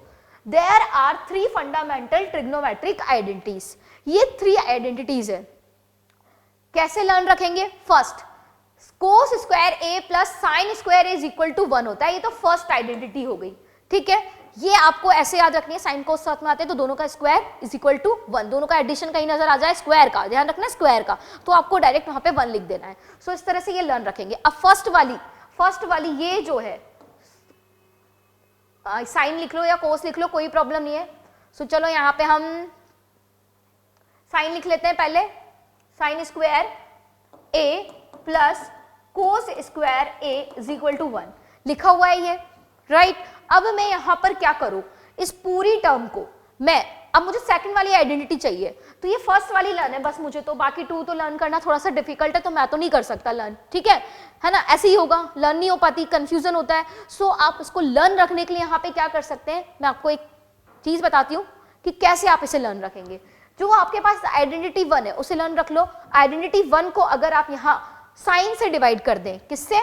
there are 3 fundamental trigonometric identities, ये 3 आइडेंटिटीज है। कैसे लर्न रखेंगे, first cos square a plus sine square a is equal to 1 होता है, ये तो फर्स्ट आइडेंटिटी हो गई, ठीक है। ये आपको ऐसे याद रखनी है, साइन कोस साथ में आते हैं तो दोनों का स्क्वायर इज इक्वल टू 1, दोनों का एडिशन कहीं नजर आ जाए स्क्वायर का, ध्यान रखना है स्क्वायर का, तो आपको डायरेक्ट वहां पे 1 लिख देना है। सो इस तरह से ये लर्न रखेंगे। अब फर्स्ट वाली ये जो है, साइन लिख लो या कोस लिख लो, कोई प्रॉब्लम नहीं है। सो चलो यहाँ पे हम साइन लिख लेते हैं पहले, sine square a plus cos square a is equal to 1 लिखा हुआ है ये, राइट। अब मैं यहां पर क्या करूं, इस पूरी टर्म को अब मुझे सेकंड वाली आइडेंटिटी चाहिए, तो ये फर्स्ट वाली लर्न है बस मुझे, तो बाकी 2 तो लर्न करना थोड़ा सा डिफिकल्ट है, तो मैं तो नहीं कर सकता लर्न, ठीक है ना, ऐसे ही होगा, लर्न नहीं हो पाती, कंफ्यूजन होता है। सो आप इसको लर्न रखने के लिए यहाँ पे क्या कर सकते हैं, मैं आपको एक चीज बताती हूँ कि कैसे आप इसे लर्न रखेंगे। जो आपके पास आइडेंटिटी 1 है उसे लर्न रख लो। आइडेंटिटी 1 को अगर आप यहाँ साइन से डिवाइड कर दें, किससे,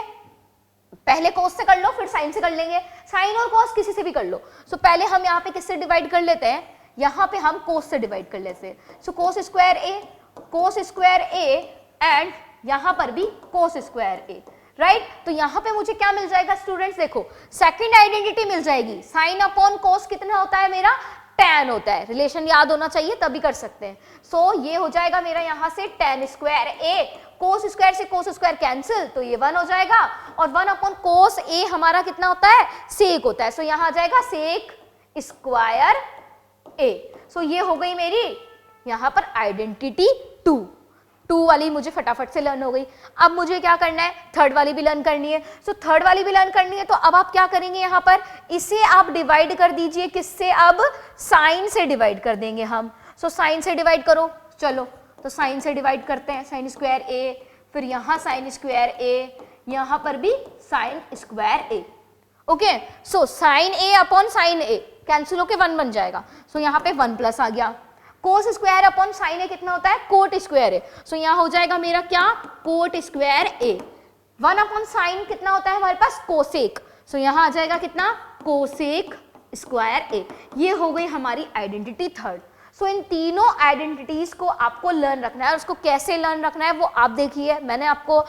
पहले कोस से कर लो फिर साइन से कर लेंगे, साइन और कोस किसी से भी कर लो। सो पहले हम यहाँ पे किससे डिवाइड कर लेते हैं, यहाँ पे हम कोस से डिवाइड कर लेते हैं। सो कोस स्क्वायर a एंड यहाँ पर भी कोस स्क्वायर a, राइट। तो यहाँ पे मुझे क्या मिल जाएगा स्टूडेंट्स, देखो सेकंड आइडेंटिटी मिल जाएगी, साइन अपॉन कोस कितना होता है मेरा, tan होता है, रिलेशन याद होना चाहिए तभी कर सकते हैं। सो ये हो जाएगा मेरा यहाँ से tan square a, cos square से कोस स्क्वायर कैंसिल, तो ये 1 हो जाएगा, और 1 अपॉन कोस a हमारा कितना होता है, सेक होता है। सो यहाँ आ जाएगा सेक स्क्वायर a। सो ये हो गई मेरी यहाँ पर आइडेंटिटी 2 वाली मुझे फटाफट से लर्न हो गई। अब मुझे क्या करना है, थर्ड वाली भी लर्न करनी है। सो थर्ड वाली भी लर्न करनी है, तो अब आप क्या करेंगे, यहाँ पर इसे आप डिवाइड कर दीजिए, किससे, अब साइन से डिवाइड कर देंगे हम। सो साइन से डिवाइड करो, चलो तो साइन से डिवाइड करते हैं, साइन स्क्वायर a, फिर यहाँ साइन स्क्वायर a, यहाँ पर भी sign square a। Okay, so sine a upon sine a cancel होके 1 बन जाएगा। सो यहाँ पे 1 प्लस आ गया। कोस स्क्वायर अपॉन साइन ए कितना होता है, कोट स्क्वायर ए। सो यहाँ हो जाएगा मेरा क्या, कोट स्क्वायर ए। 1 अपॉन साइन कितना होता है हमारे पास, कोसेक। सो यहाँ आ जाएगा कितना, कोसेक स्क्वायर ए। ये हो गई हमारी आइडेंटिटी थर्ड। सो इन तीनों आइडेंटिटीज को आपको लर्न रखना है, और उसको कैसे लर्न रखना है वो आप देखिए। मैंने आपको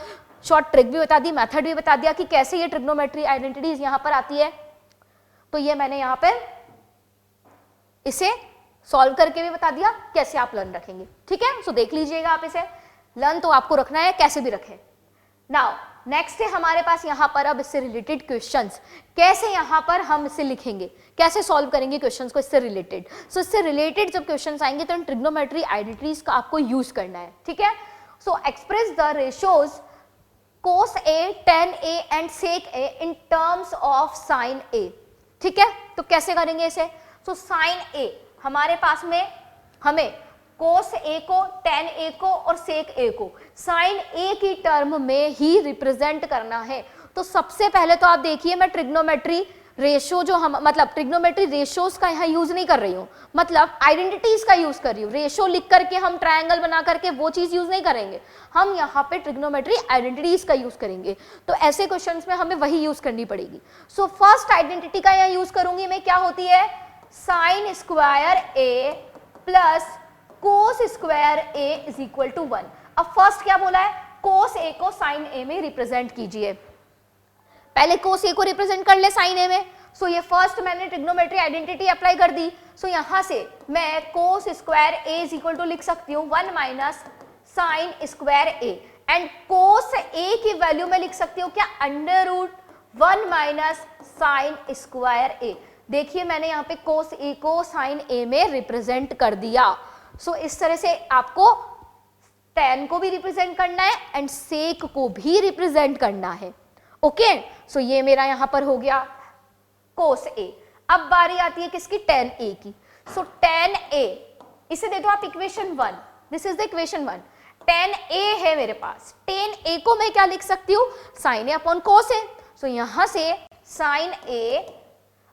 शॉर्ट ट्रिक भी बता दी, मेथड भी बता दिया कि कैसे ये ट्रिग्नोमेट्री आइडेंटिटीज यहाँ पर आती है। तो ये मैंने यहाँ पर इसे सॉल्व करके भी बता दिया कैसे आप लर्न रखेंगे, ठीक है। सो देख लीजिएगा आप इसे, लर्न तो आपको रखना है, कैसे भी रखें। नाउ नेक्स्ट है हमारे पास यहाँ पर अब इससे रिलेटेड क्वेश्चंस, कैसे यहाँ पर हम इसे लिखेंगे, कैसे सॉल्व करेंगे क्वेश्चंस को इससे रिलेटेड। सो इससे रिलेटेड जब क्वेश्चंस आएंगे तो इन ट्रिग्नोमेट्री आइडेंटिटीज का आपको यूज करना है, ठीक है। So express the ratios cos A, tan A and sec A in terms of sine A. ठीक है, तो कैसे करेंगे इसे? तो साइन ए हमारे पास में हमें कोस ए को, टेन ए को और सेक ए को साइन ए की टर्म में ही रिप्रेजेंट करना है। तो सबसे पहले तो आप देखिए, मैं ट्रिग्नोमेट्री रेशो जो हम मतलब ट्रिग्नोमेट्री रेशोज का यहाँ यूज नहीं कर रही हूँ, मतलब आइडेंटिटीज का यूज कर रही हूँ। रेशो लिख करके हम ट्रायंगल बना करके वो चीज यूज नहीं करेंगे, हम यहाँ पे ट्रिग्नोमेट्री आइडेंटिटीज का यूज करेंगे। तो ऐसे क्वेश्चंस में हमें वही यूज करनी पड़ेगी। सो फर्स्ट आइडेंटिटी का यहाँ यूज करूंगी मैं, क्या होती है? Sine square A plus cos square A is equal to 1। अब फर्स्ट क्या बोला है? कोस ए को साइन ए में रिप्रेजेंट कीजिए। पहले कोस ए को रिप्रेजेंट कर ले साइन ए में। सो ये फर्स्ट मैंने ट्रिग्नोमेट्री आइडेंटिटी अप्लाई कर दी। सो यहां से मैं cos square A is equal to लिख सकती हूँ 1 minus sine square A, and cos A की वैल्यू में लिख सकती हूँ क्या? Under root 1 minus sine square A. देखिए मैंने यहाँ पे कोस ए को साइन ए में रिप्रेजेंट कर दिया। सो इस तरह से आपको tan को भी रिप्रेजेंट करना है एंड सेक को भी रिप्रेजेंट करना है। ओके, सो ये मेरा यहां पर हो गया कोस ए। अब बारी आती है किसकी? tan a की। सो tan a, इसे दे दो आप equation 1, this is the equation 1। tan a है मेरे पास, tan a को मैं क्या लिख सकती हूँ? sin a upon cos a। सो यहां से sin a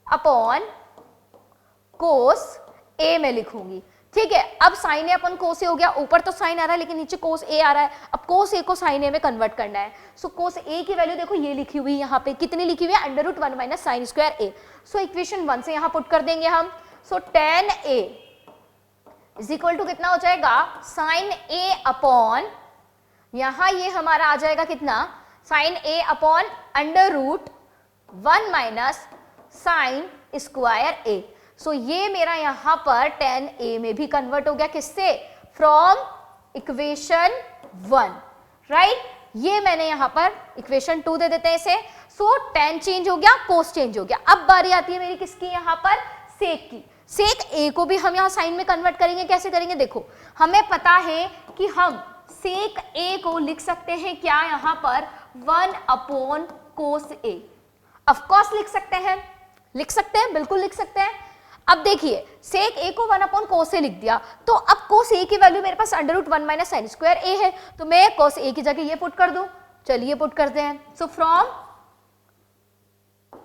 upon cos a में लिखूंगी। ठीक है, अब sin a upon cos a हो गया, ऊपर तो sin आ रहा है लेकिन नीचे cos a आ रहा है। अब cos a को sin a में कन्वर्ट करना है। सो cos a की वैल्यू देखो ये लिखी हुई है यहाँ पे, कितनी लिखी हुई है? Under root 1 minus sine square a। So equation 1 से यहाँ पुट कर देंगे हम। So tan a is equal to कितना हो जाएगा? sin a अपॉन, यहाँ ये हमारा आ जाएगा कितना? sin a upon under root 1 minus sine square a। So ये मेरा यहां पर tan a में भी कन्वर्ट हो गया, किससे? From equation 1, right? ये मैंने यहां पर इक्वेशन 2 दे देते हैं इसे। सो tan चेंज हो गया, cos चेंज हो गया। अब बारी आती है मेरी किसकी? यहां पर सेक की। सेक a को भी हम यहां साइन में कन्वर्ट करेंगे। कैसे करेंगे? देखो हमें पता है कि हम सेक a को लिख सकते हैं क्या? यहां पर 1 upon cos a। Of course लिख सकते हैं, लिख सकते हैं, बिल्कुल लिख सकते हैं। अब देखिए सेक a को 1 अपॉन कोस a लिख दिया, तो अब कोस a की वैल्यू मेरे पास under root 1 minus sine square a है, तो मैं कोस a की जगह ये पुट कर दूं। चलिए पुट करते हैं। So from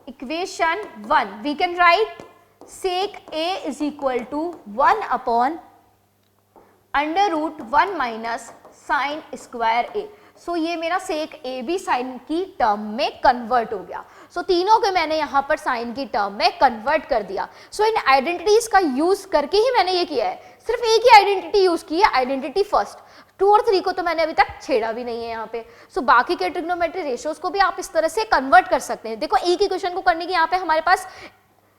equation 1 we can write sec a is equal to 1 upon under root 1 minus sine square a। So ये मेरा सेक a भी साइन की टर्म में कन्वर्ट हो गया। सो तीनों के मैंने यहाँ पर साइन की टर्म में कन्वर्ट कर दिया। सो इन आइडेंटिटीज का यूज करके ही मैंने ये किया है। सिर्फ एक ही आइडेंटिटी यूज की है, आइडेंटिटी फर्स्ट। 2 और 3 को तो मैंने अभी तक छेड़ा भी नहीं है यहाँ पे। सो बाकी के ट्रिग्नोमेट्री रेशियोज को भी आप इस तरह से कन्वर्ट कर सकते हैं। देखो एक ही क्वेश्चन को करने के यहाँ पे हमारे पास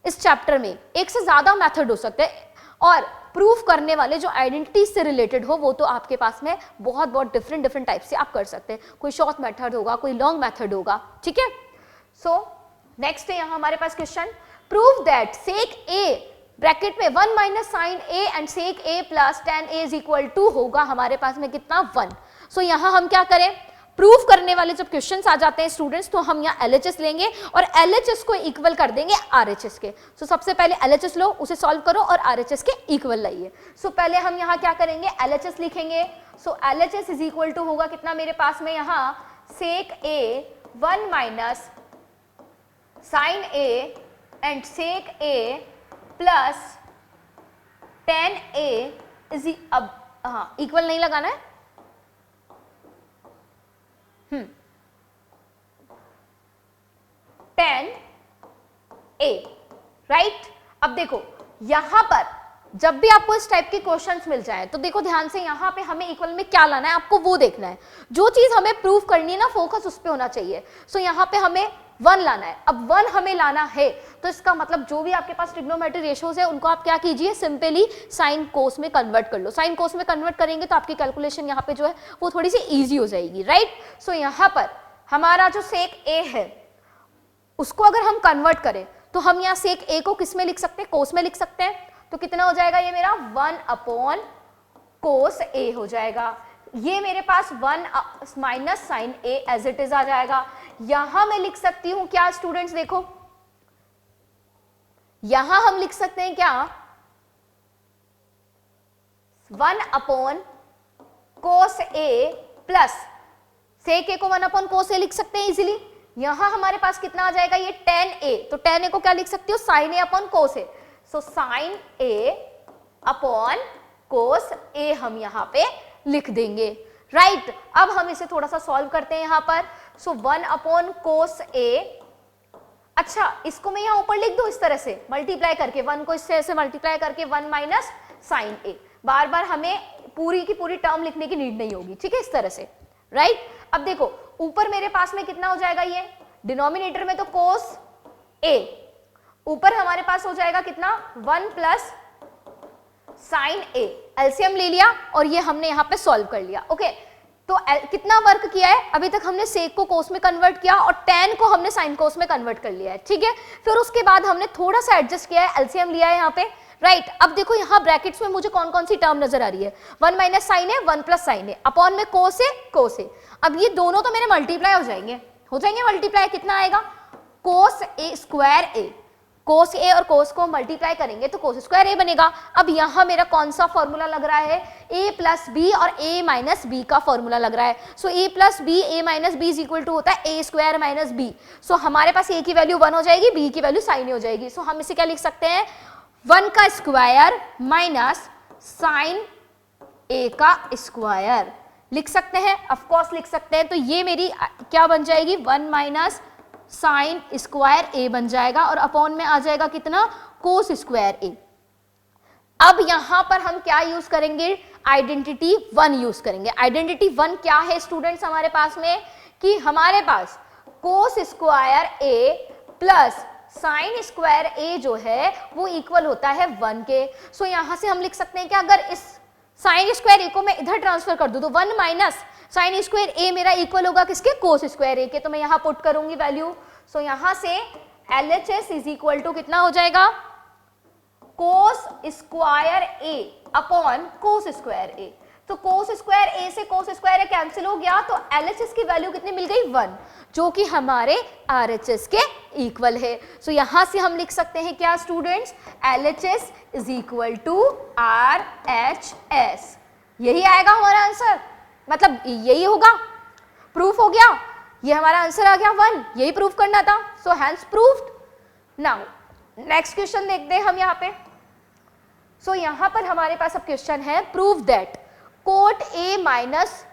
इस चैप्टर में एक से ज्यादा मेथड हो सकते हैं, और प्रूफ करने वाले जो आइडेंटिटी से रिलेटेड हो वो तो आपके पास में बहुत डिफरेंट टाइप से आप कर सकते हैं। कोई शॉर्ट मेथड होगा, कोई लॉन्ग मेथड होगा। ठीक है, सो नेक्स्ट है यहाँ हमारे पास question, prove that sec a bracket में 1 minus sine a and sec a plus tan a is equal to होगा हमारे पास में कितना? 1। सो यहाँ हम क्या करें? प्रूफ करने वाले जब क्वेश्चंस आ जाते हैं स्टूडेंट्स, तो हम यहाँ LHS लेंगे और LHS को इक्वल कर देंगे RHS के। सो सबसे पहले LHS लो, उसे सॉल्व करो और RHS के इक्वल लाइए। सो पहले हम यहाँ क्या करेंगे? LHS लिखेंगे। So LHS is equal to होगा कितना मेरे पास में? यहाँ sec a 1 minus sine a and sec a plus tan a is, अब हाँ इक्वल नहीं लगाना है, tan a, राइट? अब देखो यहां पर जब भी आपको इस टाइप के क्वेश्चंस मिल जाए तो देखो ध्यान से, यहाँ पे हमें इक्वल में क्या लाना है आपको वो देखना है। जो चीज हमें प्रूफ करनी है ना, फोकस उस पे होना चाहिए। सो यहाँ पे हमें 1 लाना है। अब 1 हमें लाना है तो इसका मतलब जो भी आपके पास ट्रिग्नोमेट्री रेशियोज है उनको आप क्या कीजिए? सिंपली साइन कोस में कन्वर्ट कर लो। साइन कोस में कन्वर्ट करेंगे तो आपकी कैलकुलेशन यहाँ पे जो है वो थोड़ी सी ईजी हो जाएगी, राइट? सो यहाँ पर हमारा जो सेक a है उसको अगर हम कन्वर्ट करें तो हम यहाँ सेक a को किस में लिख सकते हैं? कोस में लिख सकते हैं। तो कितना हो जाएगा ये मेरा? 1 अपॉन कोस a हो जाएगा। ये मेरे पास 1 minus sine A as it is आ जाएगा। यहां मैं लिख सकती हूं क्या स्टूडेंट्स, देखो यहां हम लिख सकते हैं क्या, 1 अपॉन कोस ए प्लस सेक ए को 1 अपॉन कोस ए लिख सकते हैं इजीली। यहां हमारे पास कितना आ जाएगा, ये tan ए, तो tan ए को क्या लिख सकती हो, sign A upon cos A. So sine A upon cos ए हम यहां पे लिख देंगे, राइट। अब हम इसे थोड़ा सा सॉल्व करते हैं यहां पर। सो 1 अपॉन कोस ए, अच्छा इसको मैं यहां ऊपर लिख दूं इस तरह से मल्टीप्लाई करके, 1 को इससे ऐसे मल्टीप्लाई करके 1 माइनस साइन ए, बार बार हमें पूरी की पूरी टर्म लिखने की नीड नहीं होगी, ठीक है, इस तरह से, राइट। अब देखो ऊपर मेरे पास में कितना हो जाएगा, ये डिनोमिनेटर में तो कोस ए, ऊपर हमारे पास हो जाएगा कितना 1 प्लस साइन ए, एलसीएम ले लिया और ये हमने यहां पे सॉल्व कर लिया। ओके, तो कितना वर्क किया है, अभी तक हमने सेक को कोस में कन्वर्ट किया और tan को हमने साइन कोस में कन्वर्ट कर लिया है, ठीक है। फिर उसके बाद हमने थोड़ा सा एडजस्ट किया है, एलसीएम लिया है यहाँ पे, राइट। अब देखो यहाँ ब्रैकेट्स में मुझे कौन कौन सी टर्म नजर आ रही है, 1 माइनस साइन है, 1 प्लस साइन है, अपॉन में कोस है, कोस है। अब ये दोनों तो मेरे मल्टीप्लाई हो जाएंगे मल्टीप्लाई, कितना आएगा, कोस ए स्क्वायर ए, कोस ए और कोस को मल्टीप्लाई करेंगे तो कोस स्क्वायर ए बनेगा। अब यहां मेरा कौन सा फॉर्मूला लग रहा है, a प्लस बी और a माइनस बी का फॉर्मूला लग रहा है। So a plus B, a minus B is equal to होता है a square minus B. So हमारे पास a की वैल्यू 1 हो जाएगी, b की वैल्यू साइन हो जाएगी। सो हम इसे क्या लिख सकते हैं, 1 का स्क्वायर माइनस साइन a का स्क्वायर लिख सकते हैं, ऑफकोर्स लिख सकते हैं। तो ये मेरी क्या बन जाएगी, 1 माइनस साइन स्क्वायर ए बन जाएगा और अपॉन में आ जाएगा कितना, कोस स्क्वायर ए। अब यहां पर हम क्या यूज करेंगे, आइडेंटिटी 1 यूज करेंगे। आइडेंटिटी 1 क्या है स्टूडेंट्स हमारे पास में, कि हमारे पास कोस square A plus sine square ए जो है वो इक्वल होता है 1 के। सो यहां से हम लिख सकते हैं कि अगर इस साइन स्क्वायर ए को मैं इधर ट्रांसफर कर दूं तो 1 माइनस साइन स्क्वायर ए मेरा इक्वल होगा किसके, कोस स्क्वायर ए के। तो मैं यहां पुट करूंगी वैल्यू। सो यहां से LHS इज इक्वल टू कितना हो जाएगा, कोस स्क्वायर ए अपॉन कोस स्क्वायर ए। तो कोस स्क्वायर ए से कोस स्क्वायर ए कैंसिल हो गया, तो LHS की वैल्यू कितनी मिल गई, 1, जो कि हमारे RHS के इक्वल है। सो यहां से हम लिख सकते हैं क्या students, LHS is equal to RHS। यही आएगा हमारा आंसर, मतलब यही होगा, प्रूफ हो गया, ये हमारा आंसर आ गया 1, यही प्रूफ करना था। So hence proved. Now next question देखते हैं हम यहाँ पे। सो यहां पर हमारे पास अब क्वेश्चन है, prove that cot A minus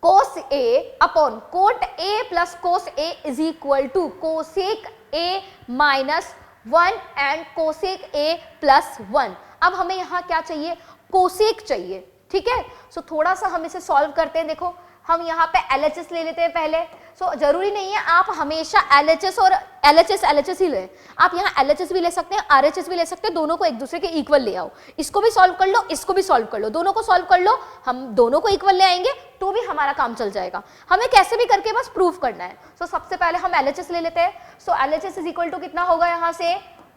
cos A upon cot A plus cos A is equal to cosec A minus 1 and cosec A plus 1। अब हमें यहां क्या चाहिए, कोसेक चाहिए, ठीक है। सो थोड़ा सा हम इसे सॉल्व करते हैं। देखो हम यहाँ पे LHS ले लेते हैं पहले। सो जरूरी नहीं है आप हमेशा LHS और LHS ही लें, आप यहाँ LHS भी ले सकते हैं, RHS भी ले सकते हैं, दोनों को एक दूसरे के इक्वल ले आओ। इसको भी सॉल्व कर लो, इसको भी सॉल्व कर लो, दोनों को सॉल्व कर लो, हम दोनों को इक्वल ले आएंगे तो भी हमारा काम चल जाएगा। हमें कैसे भी करके बस प्रूफ करना है। सो सबसे पहले हम LHS ले लेते हैं। So LHS is equal to कितना होगा, यहाँ से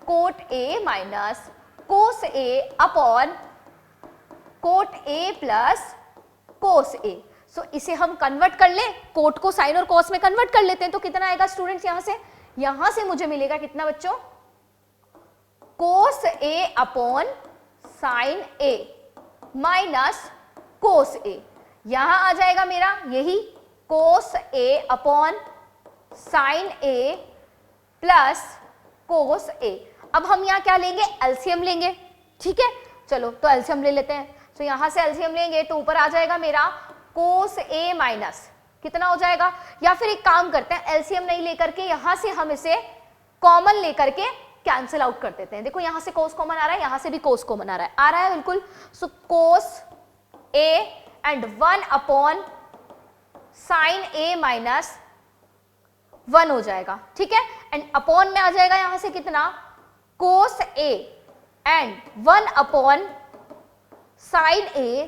cot A minus cos A upon cot A plus cos A. So इसे हम कन्वर्ट कर ले, कोट को साइन और कोस में कन्वर्ट कर लेते हैं। तो कितना आएगा स्टूडेंट्स, यहां से मुझे मिलेगा कितना बच्चों, कोस A upon sine A minus cos ए। यहां आ जाएगा मेरा यही कोस A upon sine A plus cos ए। अब हम यहां क्या लेंगे, एलसीएम लेंगे, ठीक है। चलो तो एलसीएम ले लेते हैं। तो यहां से एलसीएम लेंगे तो ऊपर आ जाएगा मेरा कोस ए माइनस कितना हो जाएगा, या फिर एक काम करते हैं, एलसीएम नहीं लेकर के यहां से हम इसे कॉमन लेकर के कैंसिल आउट कर देते हैं। देखो यहां से कोस कॉमन आ रहा है, यहां से भी कोस कॉमन आ रहा है बिल्कुल। So cos A and 1 upon sine A minus 1 हो जाएगा, ठीक है। एंड अपॉन में आ जाएगा यहां से कितना, cos A and 1 upon sine A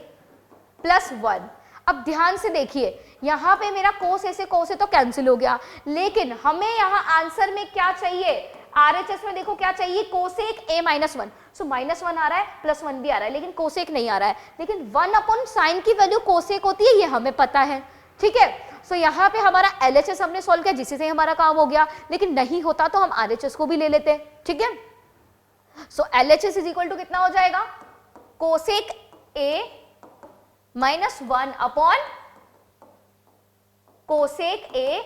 plus 1। अब ध्यान से देखिए, यहां पे मेरा कोस ए से कोस ए तो कैंसिल हो गया, लेकिन हमें यहां आंसर में क्या चाहिए, RHS में देखो क्या चाहिए, कोसेक ए माइनस 1। सो -1 आ रहा है, +1 भी आ रहा है, लेकिन कोसेक नहीं आ रहा है। लेकिन 1/sin की वैल्यू कोसेक होती है, ये हमें पता है, ठीक है। सो यहाँ पे हमारा LHS हमने सॉल्व किया, जिससे हमारा काम हो गया, लेकिन नहीं होता तो हम RHS को भी ले लेते, ठीक है। सो LHS इज इक्वल टू कितना हो जाएगा, cosec A -1 upon cosec A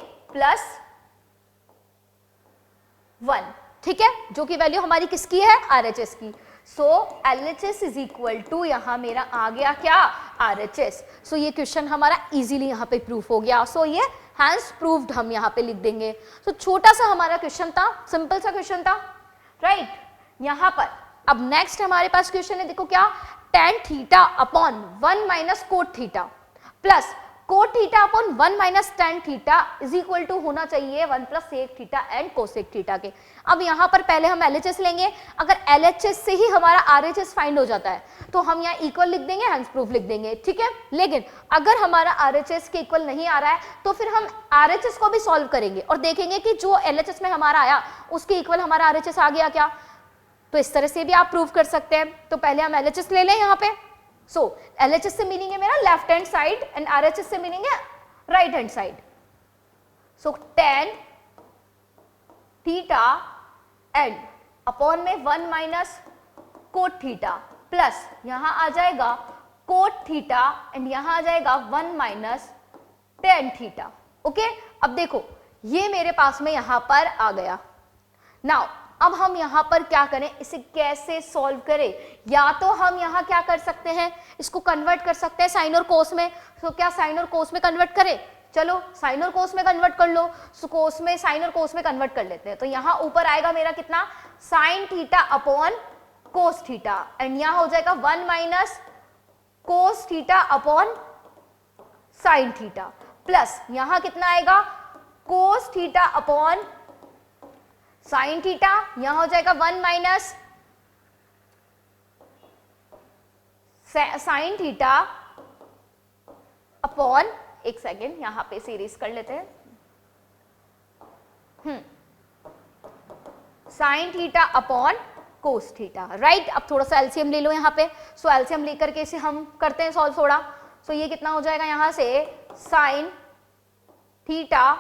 +1, ठीक है, जो कि वैल्यू हमारी किसकी है, RHS की। सो LHS इज इक्वल टू यहां मेरा आ गया क्या, RHS। सो ये क्वेश्चन हमारा इजीली यहां पे प्रूफ हो गया। सो ये हैंस प्रूव्ड हम यहां पे लिख देंगे। सो छोटा सा हमारा क्वेश्चन था, सिंपल सा क्वेश्चन था, राइट। यहां पर अब नेक्स्ट हमारे पास क्वेश्चन है, देखो क्या, tan theta upon 1 minus cot theta plus cot theta upon 1 minus tan theta is equal to होना चाहिए 1 plus sec theta and cosec theta के। अब यहां पर पहले हम LHS लेंगे, अगर LHS से ही हमारा RHS फाइंड हो जाता है तो हम यहाँ इक्वल लिख देंगे, हैंस प्रूफ लिख देंगे, ठीक है। लेकिन अगर हमारा RHS के इक्वल नहीं आ रहा है तो फिर हम RHS को भी सॉल्व करेंगे और देखेंगे कि जो LHS में हमारा आया उसके इक्वल हमारा RHS आ गया क्या। तो इस तरह से भी आप प्रूव कर सकते हैं। तो पहले हम LHS ले लें यहाँ पे। सो LHS से मीनिंग है मेरा left hand side and RHS से मीनिंग है right hand side. So tan theta and upon में 1 माइनस कोट थीटा प्लस यहां आ जाएगा कोट थीटा एंड यहां आ जाएगा 1 माइनस tan थीटा। ओके, अब देखो ये मेरे पास में यहां पर आ गया। नाउ अब हम यहां पर क्या करें, इसे कैसे सॉल्व करें। या तो हम यहां क्या कर सकते हैं, इसको कन्वर्ट कर सकते हैं साइन और कोस में। तो क्या साइन और कोस में कन्वर्ट करें, चलो साइन और कोस में कन्वर्ट कर लो। सो कोस में साइन और कोस में कन्वर्ट कर लेते हैं। तो यहां ऊपर आएगा मेरा कितना, sine theta upon cos theta and यहां हो जाएगा 1 minus cos theta upon sine theta plus यहां कितना आएगा, cos theta upon sine theta, यहां हो जाएगा 1 माइनस साइन थीटा अपॉन, एक सेकेंड यहां पे सीरीज कर लेते हैं, sine theta upon cos theta, right. अब थोड़ा सा एलसीएम ले लो यहां पे। सो एलसीएम लेकर के इसे हम करते हैं सॉल्व थोड़ा। सो ये कितना हो जाएगा यहां से, sine theta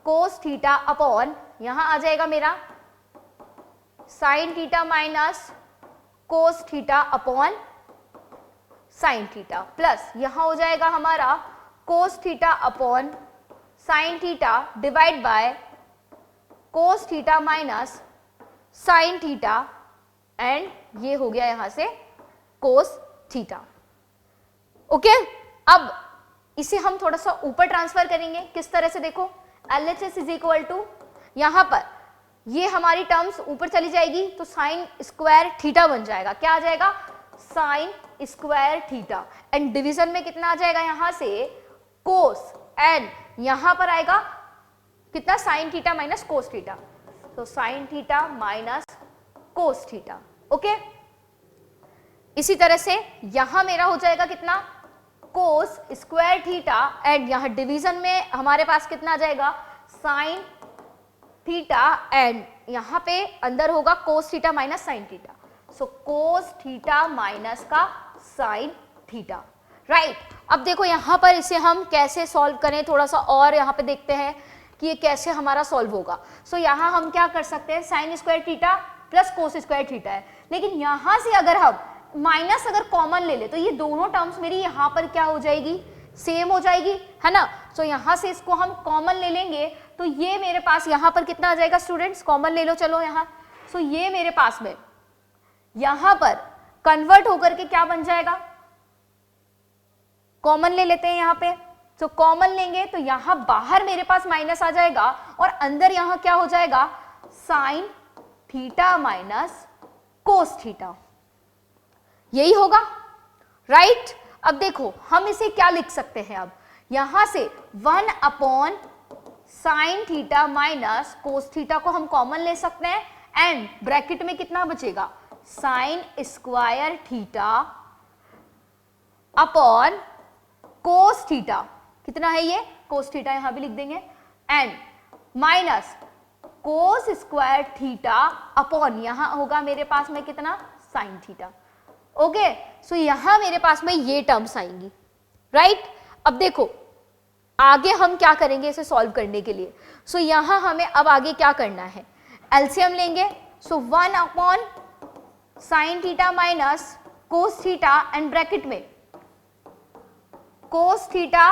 cos theta upon यहां आ जाएगा मेरा sign theta minus cos theta upon sine theta plus यहां हो जाएगा हमारा cos theta upon sine theta divide by cos theta minus sine theta and ये हो गया यहां से कोस थीटा। ओके, अब इसे हम थोड़ा सा ऊपर ट्रांसफर करेंगे। किस तरह से, देखो LHS इज इक्वल टू यहां पर ये हमारी टर्म्स ऊपर चली जाएगी तो साइन स्क्वायर थीटा बन जाएगा। क्या आ जाएगा, sine square theta and division में कितना आ जाएगा यहां से कोस एंड यहां पर आएगा कितना, sine theta minus cos theta. तो sine theta minus cos theta. Okay, इसी तरह से यहां मेरा हो जाएगा कितना, कोस स्क्वायर थीटा एंड यहां डिवीजन में हमारे पास कितना आ जाएगा, साइन थीटा एंड यहां पे अंदर होगा cos theta minus sine theta. So cos theta minus का साइन थीटा, राइट। अब देखो यहां पर इसे हम कैसे सॉल्व करें, थोड़ा सा और यहां पे देखते हैं कि ये कैसे हमारा सॉल्व होगा। सो यहां हम क्या कर सकते हैं, sine square theta plus cos square theta है, लेकिन यहां से अगर हम माइनस अगर कॉमन ले ले तो ये दोनों टर्म्स मेरी यहां पर क्या हो जाएगी, सेम हो जाएगी, है ना। सो यहां से इसको हम कॉमन ले लेंगे तो ये मेरे पास यहां पर कितना आ जाएगा, स्टूडेंट्स कॉमन ले लो चलो यहां। सो ये मेरे पास में यहां पर कन्वर्ट होकर के क्या बन जाएगा, कॉमन ले लेते हैं यहां पे। तो कॉमन लेंगे तो यहां बाहर मेरे पास माइनस आ जाएगा और अंदर यहां क्या हो जाएगा, sign theta minus cos theta, यही होगा, राइट। अब देखो हम इसे क्या लिख सकते हैं, अब यहां से 1 upon sine theta minus cos theta को हम कॉमन ले सकते हैं एंड ब्रैकेट में कितना बचेगा, sine square theta upon cos theta, कितना है ये, कोस थीटा यहां भी लिख देंगे and minus cos square theta upon, यहां होगा मेरे पास में कितना, साइन थीटा। ओके, सो यहां मेरे पास में ये टर्म्स आएंगी, राइट। अब देखो आगे हम क्या करेंगे इसे सॉल्व करने के लिए। सो यहां हमें अब आगे क्या करना है, एलसीएम लेंगे। सो 1 upon sine theta minus cos theta and bracket में कोस थीटा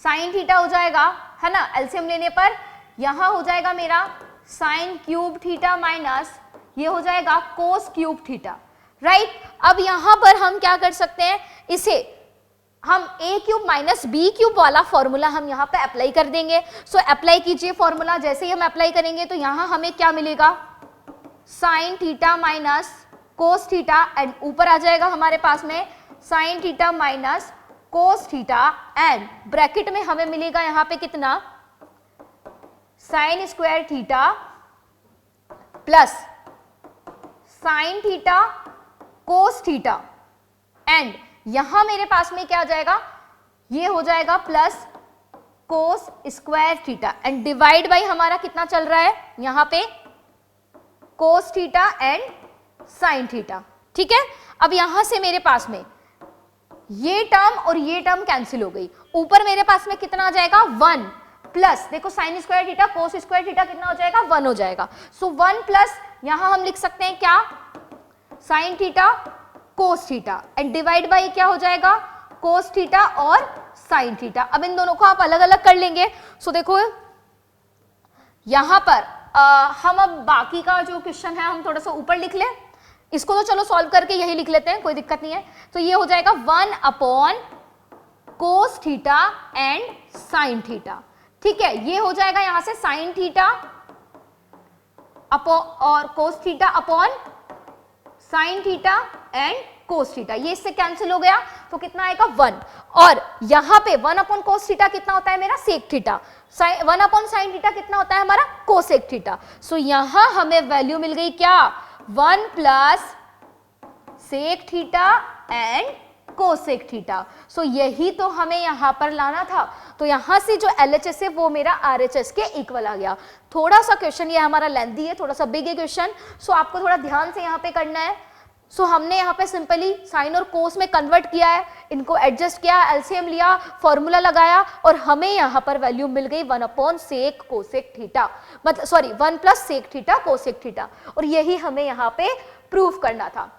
साइन थीटा हो जाएगा, है ना, एलसीएम लेने पर यहां हो जाएगा मेरा साइन क्यूब थीटा माइनस ये हो जाएगा कोस क्यूब थीटा, राइट। अब यहां पर हम क्या कर सकते हैं, इसे हम a cube minus B cube वाला फॉर्मूला हम यहाँ पे अप्लाई कर देंगे। सो अप्लाई कीजिए फॉर्मूला, जैसे ही हम अप्लाई करेंगे तो यहां हमें क्या मिलेगा, sign theta minus cos theta and ऊपर आ जाएगा हमारे पास में sign theta minus cos theta and bracket में हमें मिलेगा यहां पे कितना, sine square theta plus sine theta cos theta and यहां मेरे पास में क्या आ जाएगा, ये हो जाएगा plus cos square theta and divide bye हमारा कितना चल रहा है यहां पे, cos theta and sine theta, ठीक है। अब यहां से मेरे पास में ये टर्म और ये टर्म कैंसिल हो गई, ऊपर मेरे पास में कितना आ जाएगा 1 प्लस, देखो sine square theta cos square theta कितना हो जाएगा 1 हो जाएगा। सो 1 प्लस यहां हम लिख सकते हैं क्या, sine theta cos theta and divide bye क्या हो जाएगा, कोस थीटा और साइन थीटा। अब इन दोनों को आप अलग अलग कर लेंगे। सो देखो यहां पर हम अब बाकी का जो क्वेश्चन है हम थोड़ा सा ऊपर लिख लें, इसको तो चलो सॉल्व करके यही लिख लेते हैं, कोई दिक्कत नहीं है। तो ये हो जाएगा 1 upon cos theta and sine theta, ठीक है। ये हो जाएगा यहां से साइन थीटा अपॉन और cos theta upon sine theta and cos theta, ये इससे कैंसिल हो गया तो कितना आएगा 1। और यहां पे 1 अपॉन कोस थीटा कितना होता है मेरा, sec theta, 1 upon sine theta कितना होता है हमारा, कोसेक थीटा। सो यहां हमें वैल्यू मिल गई क्या, 1 plus sec theta and cosec theta. So यही तो हमें यहां पर लाना था। तो यहां से जो LHS है वो मेरा RHS के इक्वल आ गया। थोड़ा सा क्वेश्चन ये हमारा लेंथी है, थोड़ा सा बिग है क्वेश्चन, सो आपको थोड़ा ध्यान से यहाँ पे करना है। सो हमने यहाँ पे सिंपली साइन और कोस में कन्वर्ट किया है, इनको एडजस्ट किया, एलसीएम लिया, फॉर्मूला लगाया और हमें यहाँ पर वैल्यू मिल गई 1 अपॉन सेक कोसेक थीटा, मतलब sorry 1 plus sec theta cosec theta, और यही हमें यहाँ पे प्रूफ करना था।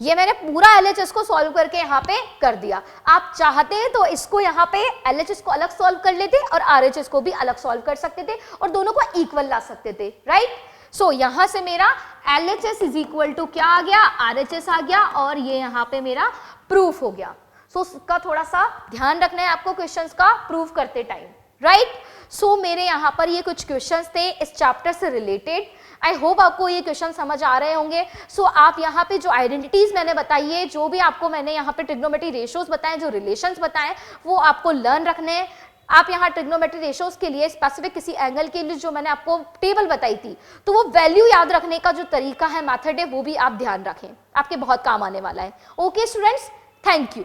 ये मैंने पूरा LHS को सॉल्व करके यहाँ पे कर दिया। आप चाहते तो इसको यहाँ पे LHS को अलग सॉल्व कर लेते और RHS को भी अलग सॉल्व कर सकते थे और दोनों को इक्वल ला सकते थे, राइट। सो यहां से मेरा LHS इज इक्वल टू क्या आ गया, RHS आ गया और ये यहाँ पे मेरा प्रूफ हो गया। सो इसका थोड़ा सा ध्यान रखना है आपको क्वेश्चंस का प्रूफ करते टाइम, राइट। सो मेरे यहाँ पर ये कुछ क्वेश्चंस थे इस चैप्टर से रिलेटेड। आई होप आपको ये क्वेश्चन समझ आ रहे होंगे। सो आप यहाँ पे जो आइडेंटिटीज मैंने बताई है, जो भी आपको मैंने यहाँ पे ट्रिग्नोमेट्री रेशियोज बताए, जो रिलेशंस बताए, वो आपको लर्न रखने हैं। आप यहाँ ट्रिग्नोमेट्री रेशियोज के लिए स्पेसिफिक किसी एंगल के लिए जो मैंने आपको टेबल बताई थी, तो वो वैल्यू याद रखने का जो तरीका है, मेथड है, वो भी आप ध्यान रखें, आपके बहुत काम आने वाला है। Okay students, thank you.